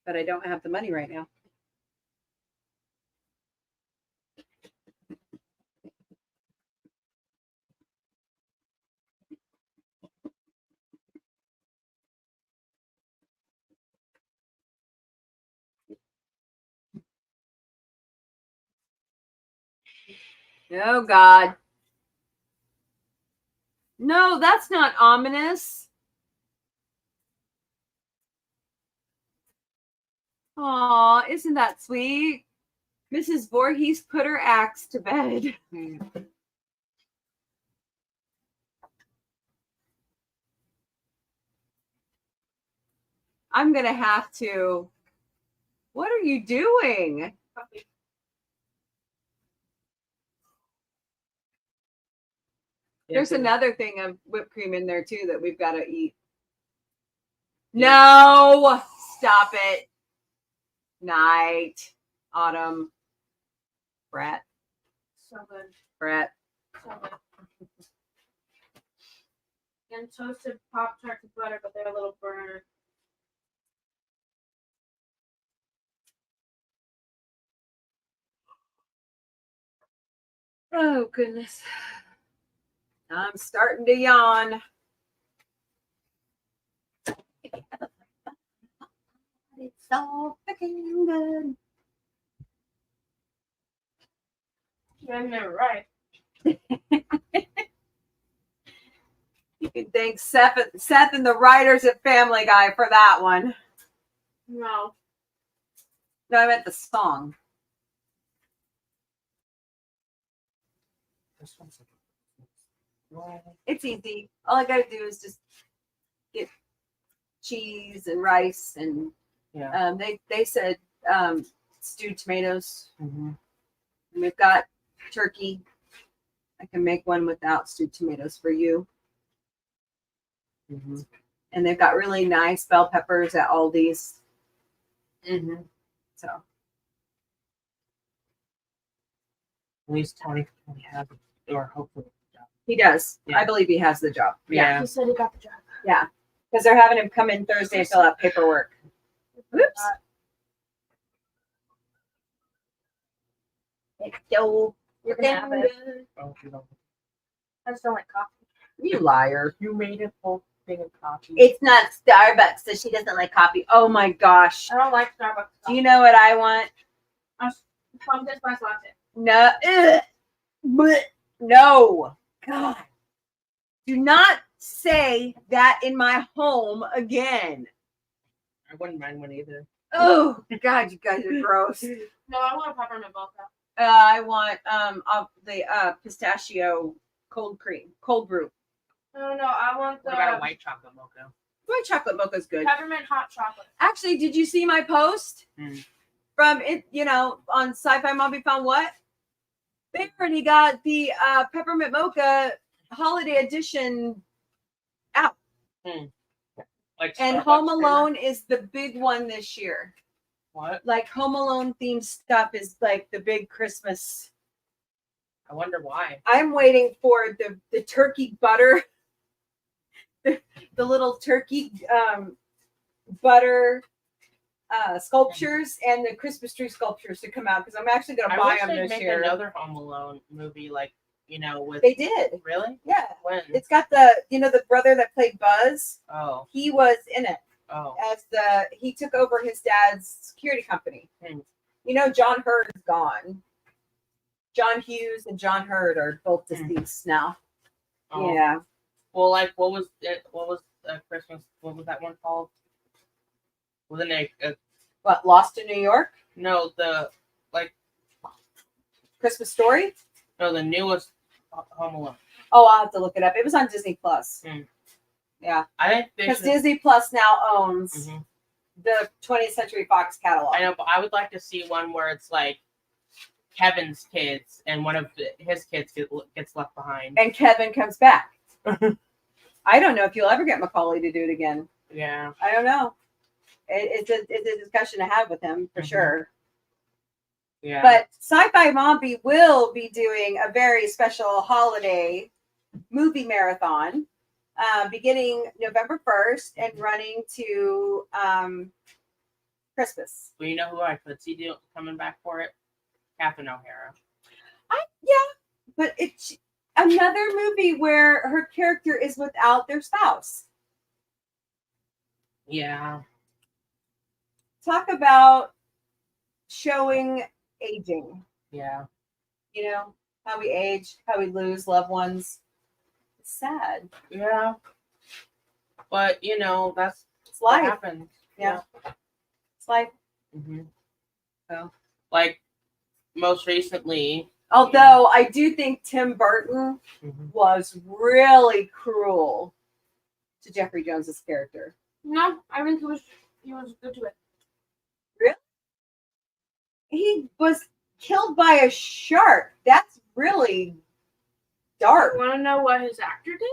But I don't have the money right now. Oh, God. No, that's not ominous. Aw, isn't that sweet? Mrs. Voorhees put her axe to bed. I'm gonna have to. What are you doing? There's another thing of whipped cream in there too that we've got to eat. No, stop it. Night, Autumn, Brett, So good. Brett. So good. And toasted Pop Tarts with butter, but they're a little burnt. Oh goodness, I'm starting to yawn. It's so freaking good. You're never right. You can thank Seth and the writers at Family Guy for that one. No. No, I meant the song. It's easy. All I gotta do is just get cheese and rice, and they said stewed tomatoes. Mm-hmm. And we've got turkey. I can make one without stewed tomatoes for you. Mm-hmm. And they've got really nice bell peppers at Aldi's. Mm-hmm. So At least Tony has it, or hopefully. he does. Yeah. I believe he has the job. Yeah. He said he got the job. Yeah. Because they're having him come in Thursday and fill out paperwork. Whoops. Yo, You can have it. Oh, you know. I just don't like coffee. You liar. You made a whole thing of coffee. It's not Starbucks, so she doesn't like coffee. Oh my gosh. I don't like Starbucks. Do you know what I want? Pumpkin spice latte. No. Ugh. Blech. No. God. Do not say that in my home again. I wouldn't mind one either. Oh God, you guys are gross. No, I want a peppermint mocha. I want the pistachio cold brew. No, I want the What about a white chocolate mocha? White chocolate mocha is good. peppermint hot chocolate. Actually, did you see my post from it? You know, on Sci-Fi Mombie Found What? They already got the peppermint mocha holiday edition out, Like and Starbucks Home flavor? Alone is the big one this year. What? Like Home Alone themed stuff is like the big Christmas. I wonder why. I'm waiting for the turkey butter, the little turkey butter sculptures and the Christmas tree sculptures to come out, because I'm actually going to I buy wish them they'd this make year. another Home Alone movie, like, you know, with They did. really? Yeah. When? It's got the brother that played Buzz. Oh. He was in it Oh. as he took over his dad's security company. Hmm. You know, John Hurd is gone. John Hughes and John Hurd are both deceased now. Oh. Yeah. Well, like, what was Christmas? What was that one called? Wasn't it? What, Lost in New York? No, the Christmas Story? no, the newest Home Alone. Oh, I'll have to look it up. It was on Disney Plus. Hmm. Yeah. I think they Because should. Disney Plus now owns Mhm. the 20th Century Fox catalog. I know, but I would like to see one where it's like Kevin's kids and one of his kids gets left behind. And Kevin comes back. I don't know if you'll ever get Macaulay to do it again. Yeah. I don't know. It's a discussion to have with him for Mhm. sure. Yeah. But Sci-Fi Mombie will be doing a very special holiday movie marathon beginning November 1st and running to Christmas. Well, you know who I could see coming back for it? Catherine O'Hara. But it's another movie where her character is without their spouse. Yeah. Talk about showing aging. Yeah. You know, how we age, how we lose loved ones. It's sad. Yeah. But you know, that's It's what life. happens. Yeah. It's life. Mm-hmm. So, Like most recently. although I do think Tim Burton Mhm. was really cruel to Jeffrey Jones's character. No, I think it was He was good to it. He was killed by a shark. That's really dark. Want to know what his actor did?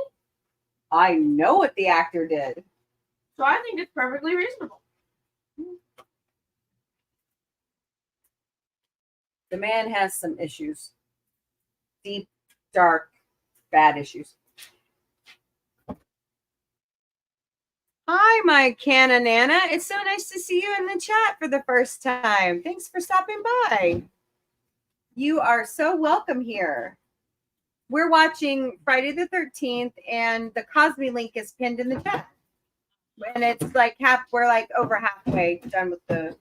I know what the actor did. So I think it's perfectly reasonable. The man has some issues. Deep, dark, bad issues. Hi, my Canna Nana. It's so nice to see you in the chat for the first time. Thanks for stopping by. You are so welcome here. We're watching Friday the 13th, and the Cosby link is pinned in the chat. And it's like we're like over halfway done with the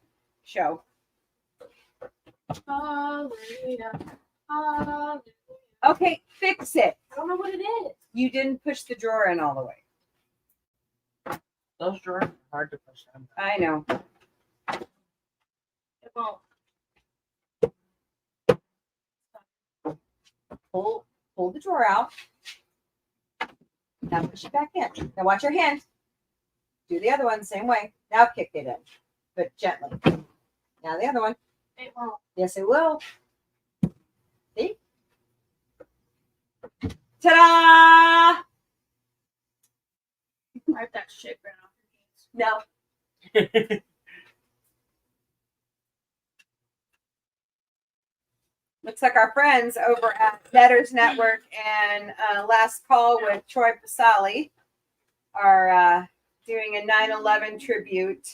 show. Hallelujah. Hallelujah. Okay, fix it. I don't know what it is. You didn't push the drawer in all the way. Those drawers are hard to push down. I know. It won't. Pull the drawer out. Now push it back in. Now watch your hand. Do the other one the same way. Now kick it in, but gently. Now the other one. It won't. Yes, it will. See? Ta-da! Wipe that shit right off your hands. No. Looks like our friends over at Betters Network and Last Call with Troy Pasali are doing a 9/11 tribute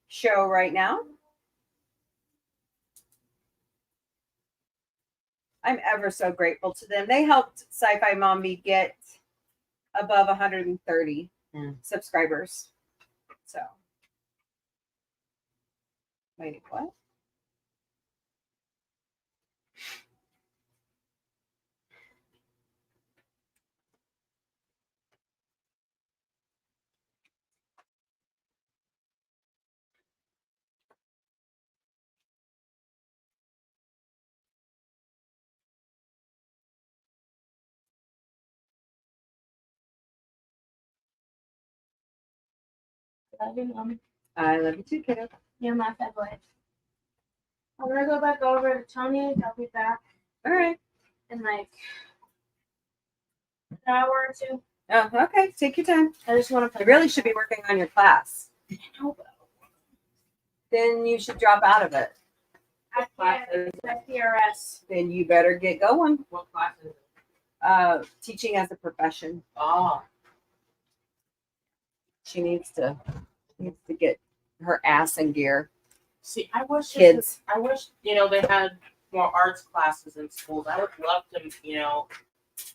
show right now. I'm ever so grateful to them. They helped Sci-Fi Mombie get above 130 subscribers. So, wait, what? Love you, Mom. I love you too, kiddo. You're my favorite. I'm gonna go back over to Tony. I'll be back All right. in like an hour or two. Oh, okay. Take your time. I just want to You really should be working on your class. Then you should drop out of it. PRS. Then you better get going. What class is it? Teaching as a profession. Oh, She needs to get her ass in gear. see, I wish Kids. I wish they had more arts classes in schools. I would love to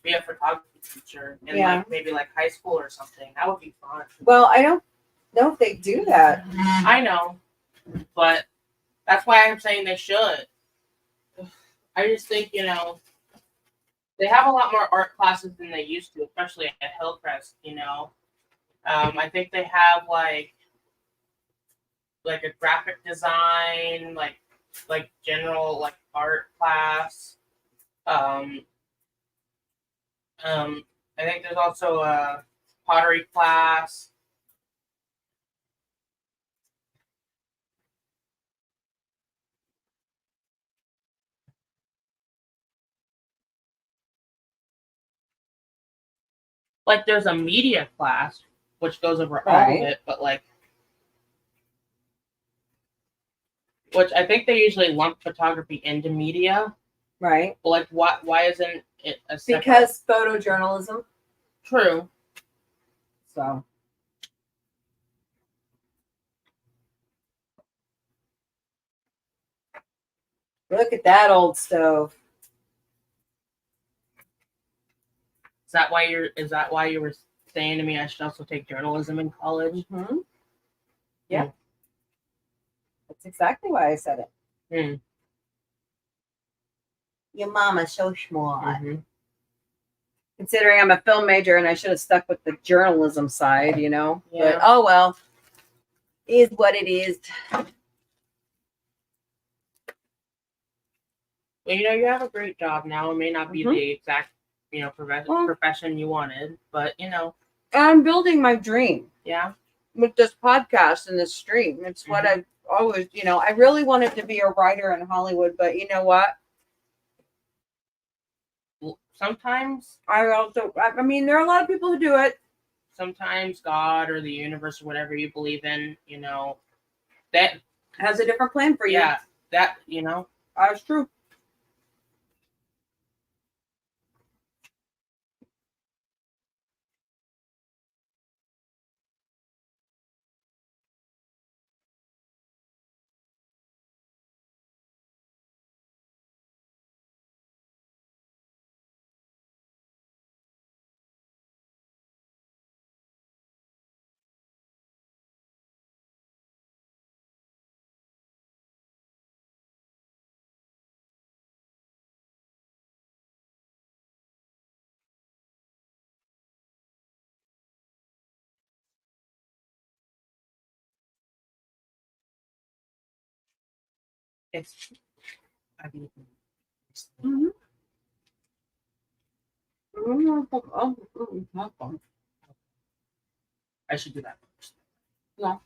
be a photography teacher in Yeah. maybe like high school or something. That would be fun. Well, I don't know if they do that. I know, but that's why I'm saying they should. I just think they have a lot more art classes than they used to, especially at Hillcrest. I think they have like a graphic design, like general like art class. I think there's also a pottery class. Like there's a media class which goes over all Right. of it, but which I think they usually lump photography into media. Right. But why isn't it a separate? Because photojournalism. True. So. Look at that old stove. Is that why you were saying to me I should also take journalism in college? Mm-hmm. Yeah. That's exactly why I said it. Hmm. Your mama's so smart. Mm-hmm. Considering I'm a film major and I should have stuck with the journalism side, Yeah. But oh well. Is what it is. Well, you have a great job now. It may not be the exact, Well- profession you wanted, but I'm building my dream. yeah. with this podcast and this stream. It's what I've always, I really wanted to be a writer in Hollywood, but you know what? Sometimes I mean, there are a lot of people who do it. sometimes God or the universe or whatever you believe in, that Has a different plan for you. yeah, that That's true. it's. I mean, Mm-hmm. I should do that first. Yeah.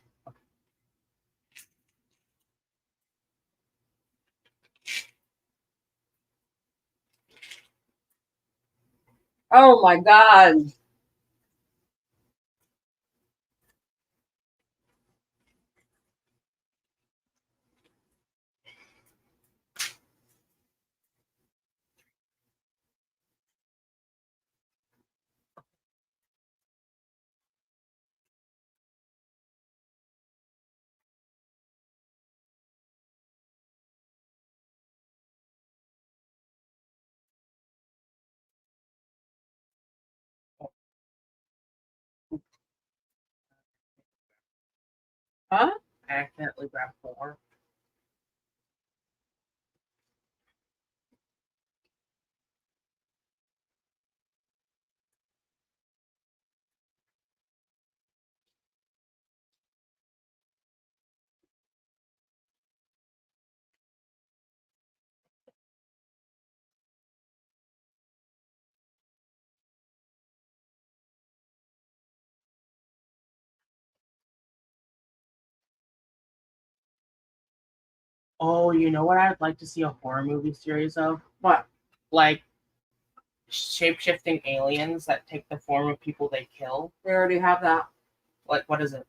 Oh my God. Huh? I accidentally grabbed 4. Oh, you know what I'd like to see a horror movie series of? What? Like shape-shifting aliens that take the form of people they kill. We already have that. Like, what is it?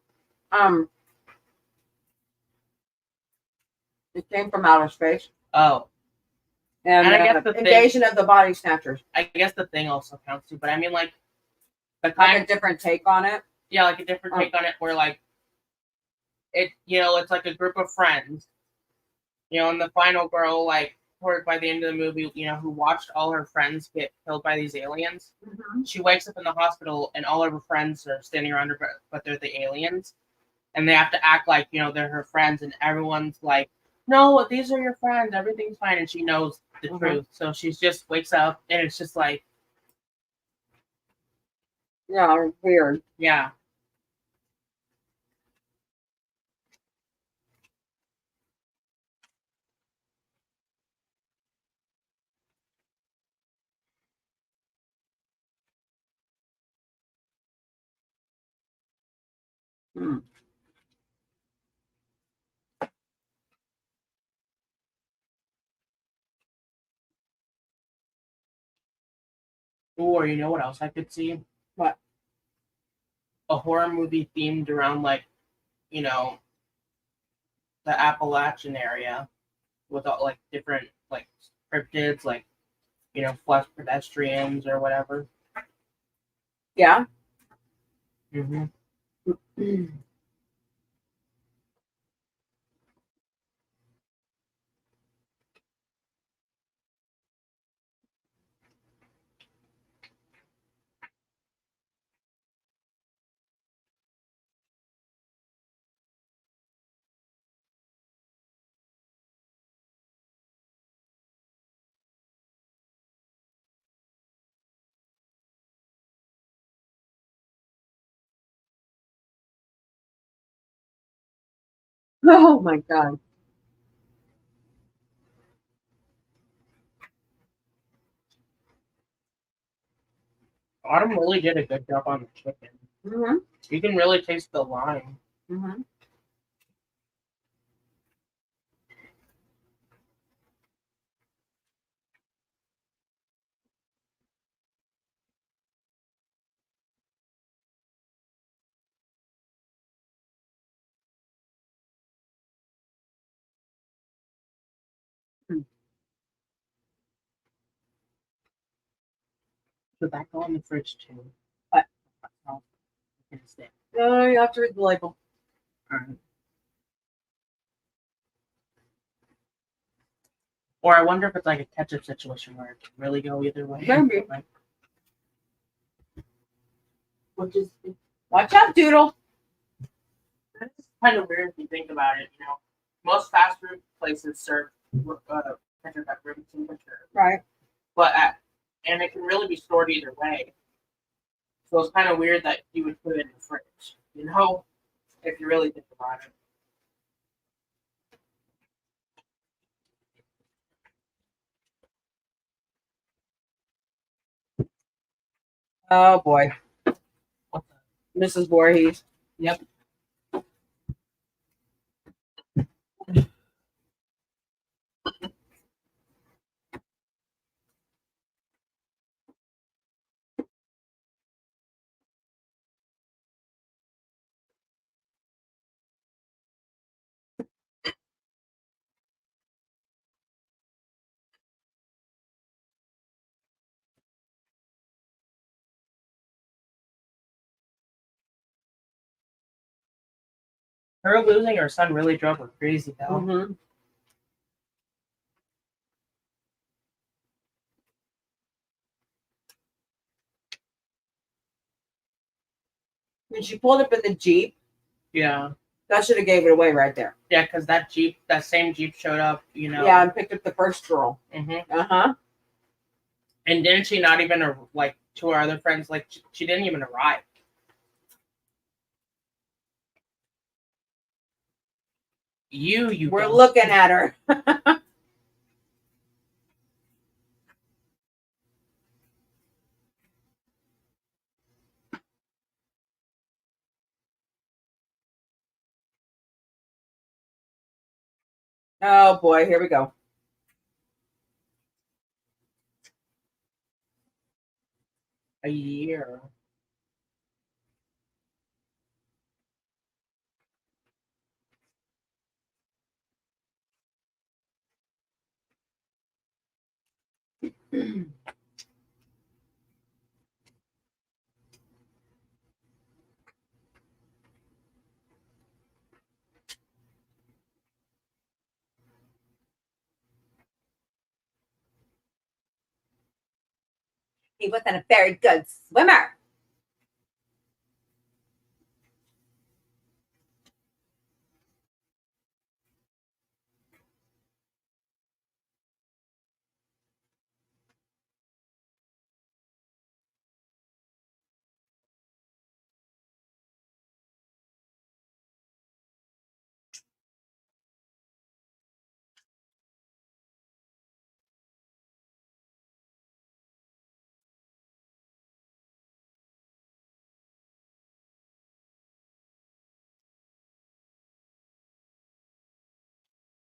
It came from outer space. Oh, And I guess the Invasion of the Body Snatchers. I guess the thing also counts too. But I mean, like the Like kind, a different take on it. yeah, like a different take on it, where like it's like a group of friends, and the final girl, like by the end of the movie, who watched all her friends get killed by these aliens. Mm-hmm. She wakes up in the hospital, and all of her friends are standing around her, but they're the aliens, and they have to act like they're her friends, and everyone's like, "No, these are your friends. Everything's fine," and she knows the truth, so she just wakes up, and it's just like, Yeah, weird. yeah. Hmm. Or you know what else I could see? What? A horror movie themed around like, you know, the Appalachian area with all like different like cryptids, like flesh pedestrians or whatever. Yeah. Mm-hmm. Oh my God. Autumn really did a good job on the chicken. Mm-hmm. You can really taste the lime. Mm-hmm. Put that go in the fridge too. What? Oh, it's there. No, you have to read the label. Alright. Or I wonder if it's like a ketchup situation where it can really go either way. Maybe. Like, which is Watch out, Doodle. it's kind of weird if you think about it. You know, most fast food places serve ketchup at room temperature, Right. and it can really be stored either way. So it's kind of weird that you would put it in the fridge. You know, if you really think about it. Oh boy, What Mrs. Voorhees. Yep. Her losing her son really drove her crazy, though. Mm-hmm. When she pulled up in the Jeep, Yeah. that should have gave it away right there. Yeah, because that same Jeep showed up, you know. Yeah, and picked up the first girl. Mm-hmm. Uh-huh. And didn't she not even, like, to her other friends, like, she didn't even arrive. You We're don't. looking at her. Oh boy, here we go. A year. He wasn't a very good swimmer.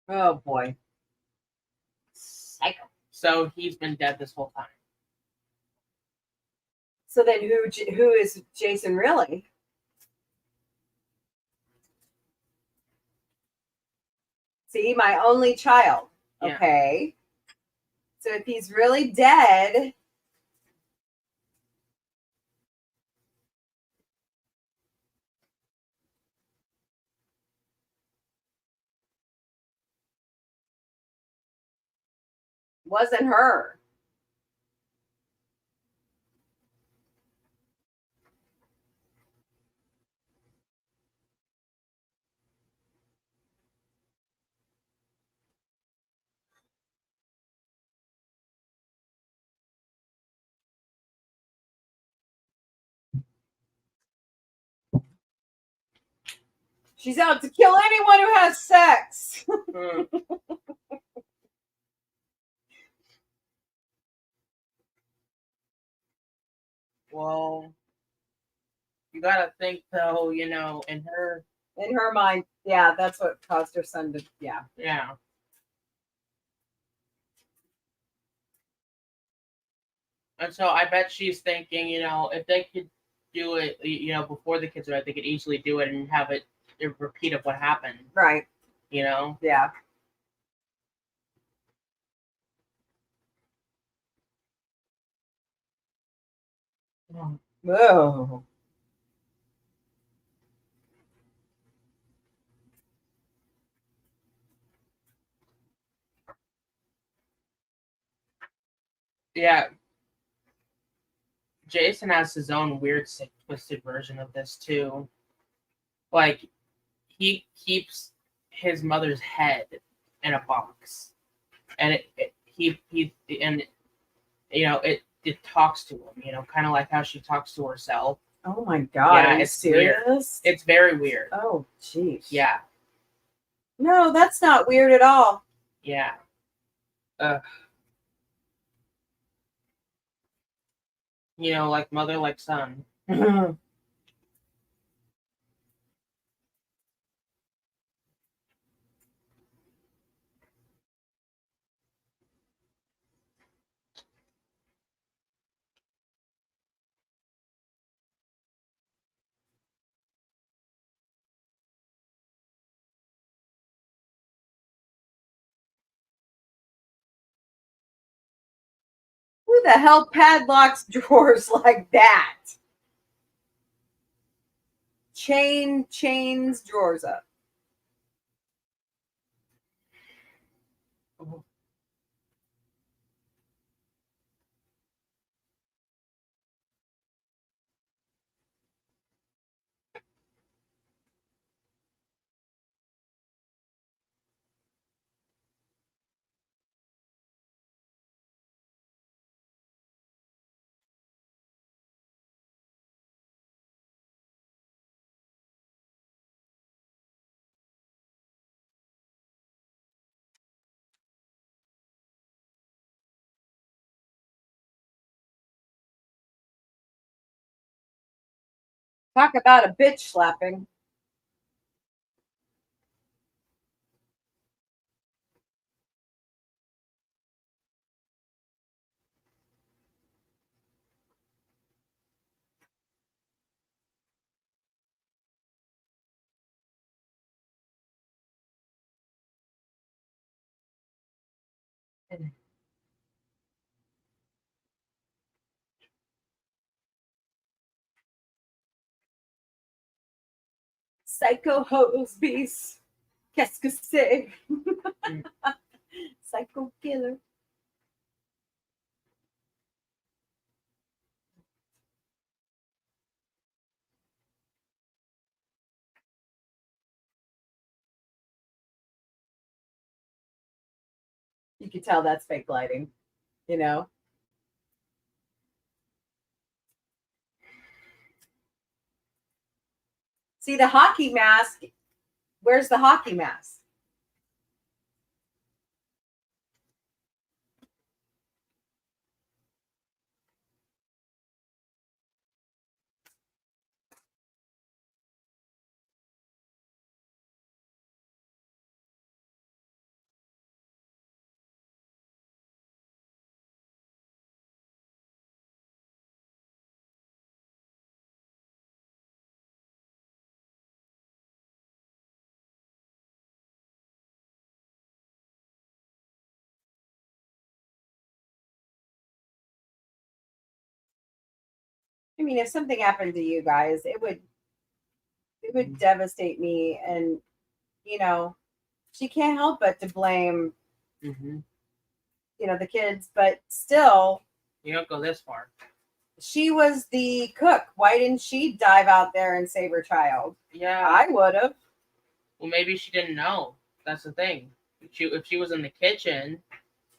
Oh boy. Psycho. So he's been dead this whole time. So then who is Jason really? See, my only child. Yeah. Okay. So if he's really dead, wasn't her. She's out to kill anyone who has sex. Well, You gotta think though, in her mind, yeah, that's what caused her son to, yeah. yeah. And so I bet she's thinking, if they could do it, before the kids are out, they could easily do it and have it a repeat of what happened. Right. Yeah. Whoa. Yeah. Jason has his own weird, sick, twisted version of this too. Like, he keeps his mother's head in a box, and it talks to him. Kind of like how she talks to herself. Oh my God. Yeah, are you it's serious? weird. It's very weird. Oh, jeez. Yeah. No, that's not weird at all. Yeah. Like mother, like son. Who the hell padlocks drawers like that? Chains drawers up. Talk about a bitch slapping. Psycho hose beast. Qu'est-ce que c'est? Psycho killer. You can tell that's fake lighting, See the hockey mask. Where's the hockey mask? I mean, if something happened to you guys, it would devastate me, and she can't help but to blame the kids, but still, You don't go this far. she was the cook. Why didn't she dive out there and save her child? Yeah. I would have. Well, maybe she didn't know. That's the thing. If she was in the kitchen.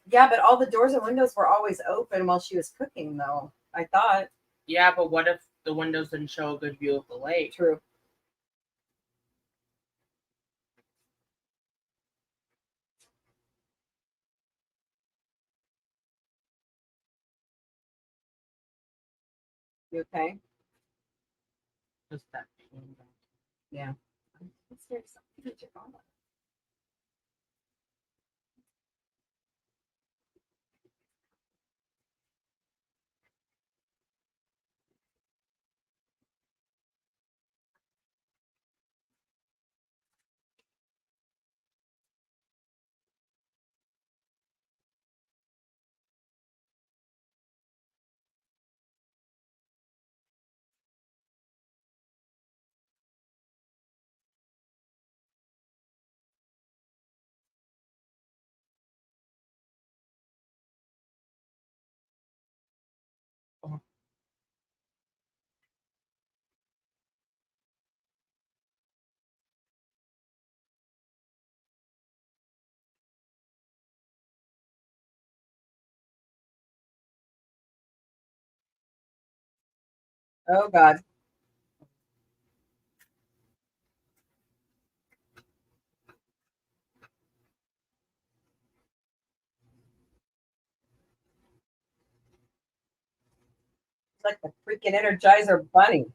Yeah, but all the doors and windows were always open while she was cooking, though, I thought. Yeah, but what if the windows didn't show a good view of the lake? True. You okay? Just that pain. Yeah. Oh God. It's like the freaking Energizer Bunny.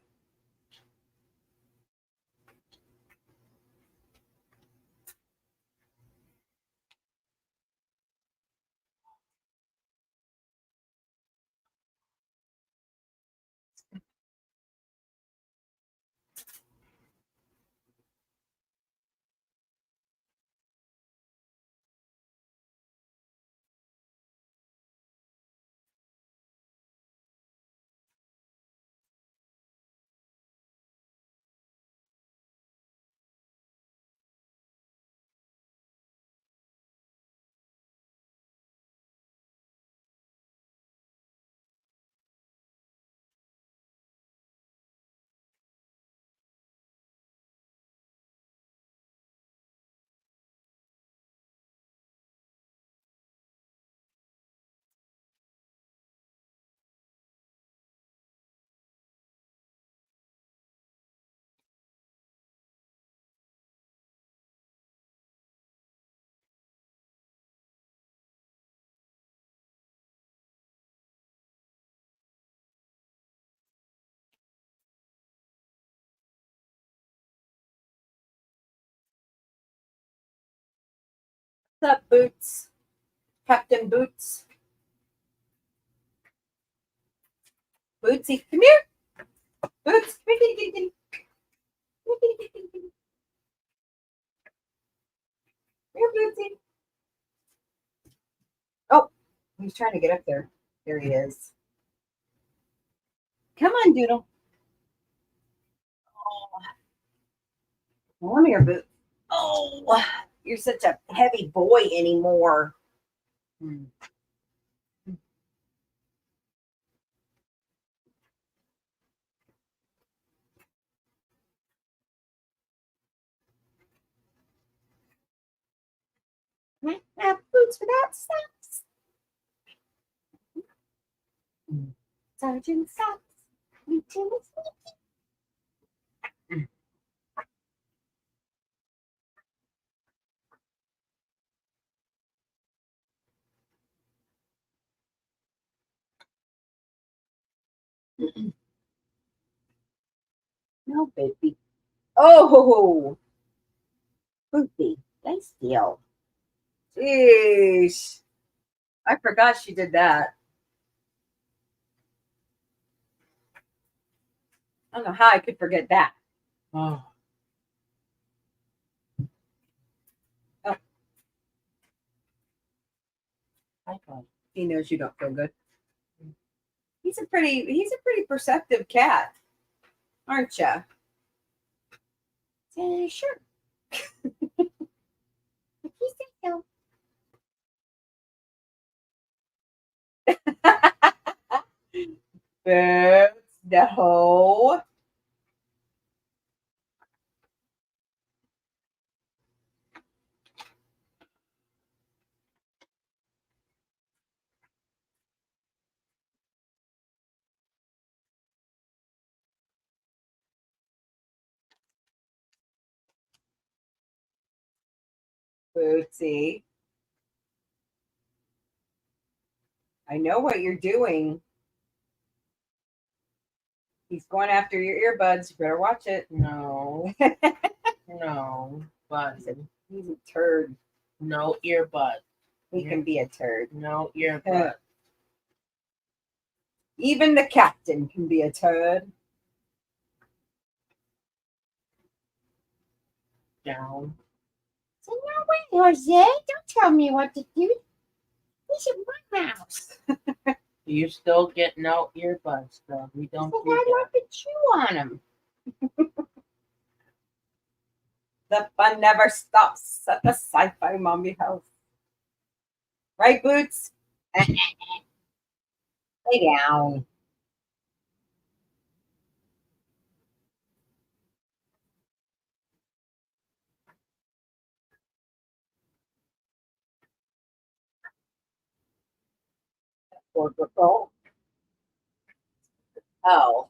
What's up, Boots? Captain Boots. Bootsy, come here. Boots, come here. Here, Bootsy. Oh, he's trying to get up there. There he is. Come on, Doodle. Oh, come here, Boots. Oh, you're such a heavy boy anymore. Hmm. Have boots without socks. Sergeant Socks. Lieutenant Sneaky. No, baby. Oh, Bootsy. Nice deal. Jeez. I forgot she did that. I don't know how I could forget that. Oh. Oh. Hi, God. He knows you don't feel good. He's a pretty perceptive cat, aren't you? Sure. He said so. Boots, no. Bootsy. I know what you're doing. He's going after your earbuds. You better watch it. No. No. But He's a turd. no earbud. He can be a turd. No earbud. Even the captain can be a turd. Down. So no way, Jose. Don't tell me what to do. This is my house. You still get no earbuds, though. We don't But do I that. love to chew on them. The fun never stops at the sci-fi mommy house. Right, Boots? Lay down. Poor girl. Oh.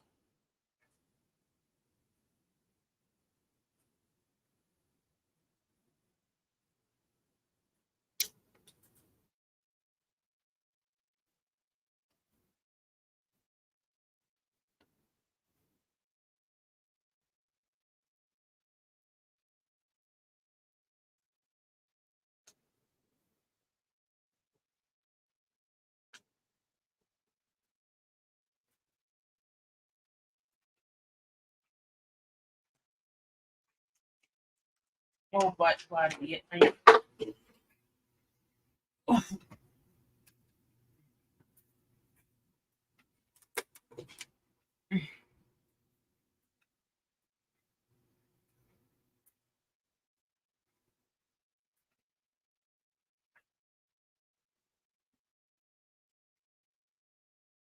Oh, but buddy.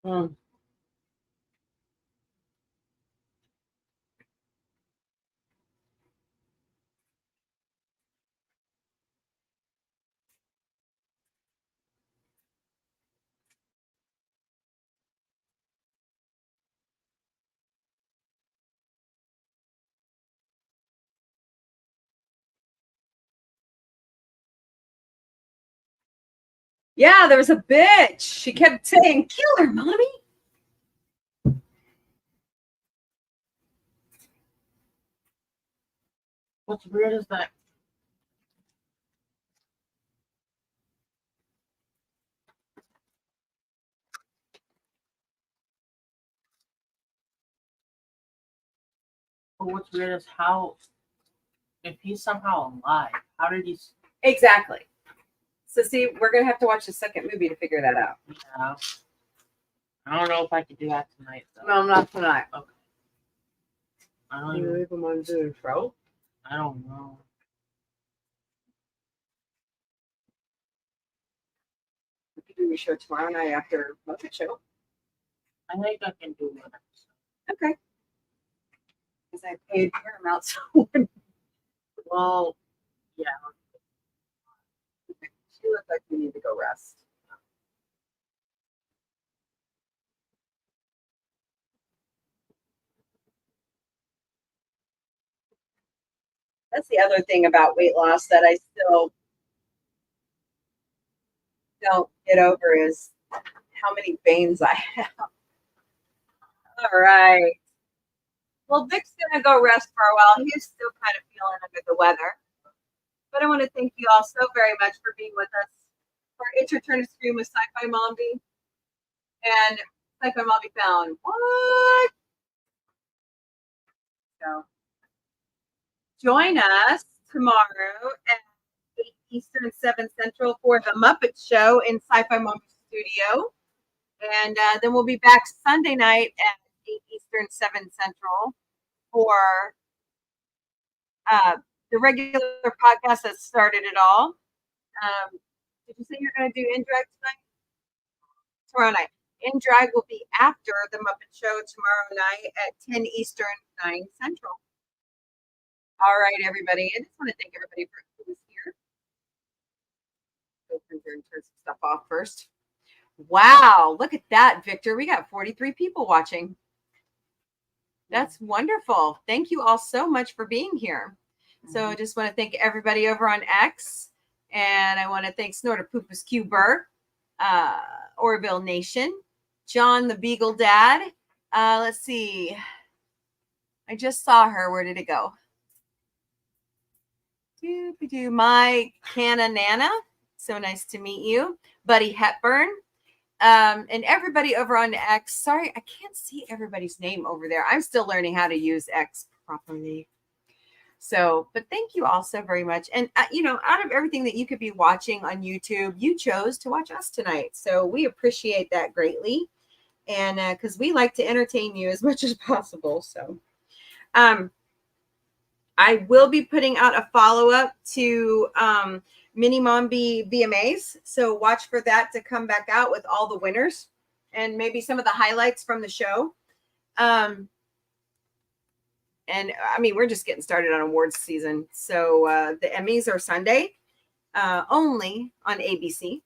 Mm. Yeah, there was a bitch. She kept saying, "Kill her, mommy." What's weird is that what's weird is how if he's somehow alive, how did he? Exactly. So see, we're gonna have to watch the second movie to figure that out. Yeah. I don't know if I could do that tonight though. No, not tonight. Okay. I don't even. Leave him on the show. I don't know. We could do a show tomorrow night after Muppet Show. I think I can do one. Okay. Because I paid Paramount, so Well, yeah. she looks like we need to go rest. That's the other thing about weight loss that I still don't get over is how many veins I have. All right. Well, Vic's gonna go rest for a while. He's still kind of feeling under the weather. But I want to thank you all so very much for being with us for It's Your Turn to Scream with Sci-Fi Mombie and Sci-Fi Mombie Found. What? So join us tomorrow at 8 Eastern, 7 Central for the Muppet Show in Sci-Fi Mombie Studio. And then we'll be back Sunday night at 8 Eastern, 7 Central for the regular podcast that started it all. Did you say you're going to do In Drag tonight? Tomorrow night. In Drag will be after the Muppet Show tomorrow night at 10 Eastern, 9 Central. All right, everybody. I just want to thank everybody for who was here. Go through here and turn some stuff off first. Wow, look at that, Victor. We got 43 people watching. That's wonderful. Thank you all so much for being here. So I just want to thank everybody over on X. And I want to thank Snorter Poopus Q Burr, Orville Nation, John the Beagle Dad, Let's see. I just saw her. Where did it go? My Canna Nana. So nice to meet you. Buddy Hepburn. And everybody over on X. Sorry, I can't see everybody's name over there. I'm still learning how to use X properly. So, but thank you all so very much. And, out of everything that you could be watching on YouTube, you chose to watch us tonight. So we appreciate that greatly. And because we like to entertain you as much as possible. So, I will be putting out a follow-up to Mini Mombie VMAs. So watch for that to come back out with all the winners and maybe some of the highlights from the show. And I mean, we're just getting started on awards season. So the Emmys are Sunday only on ABC.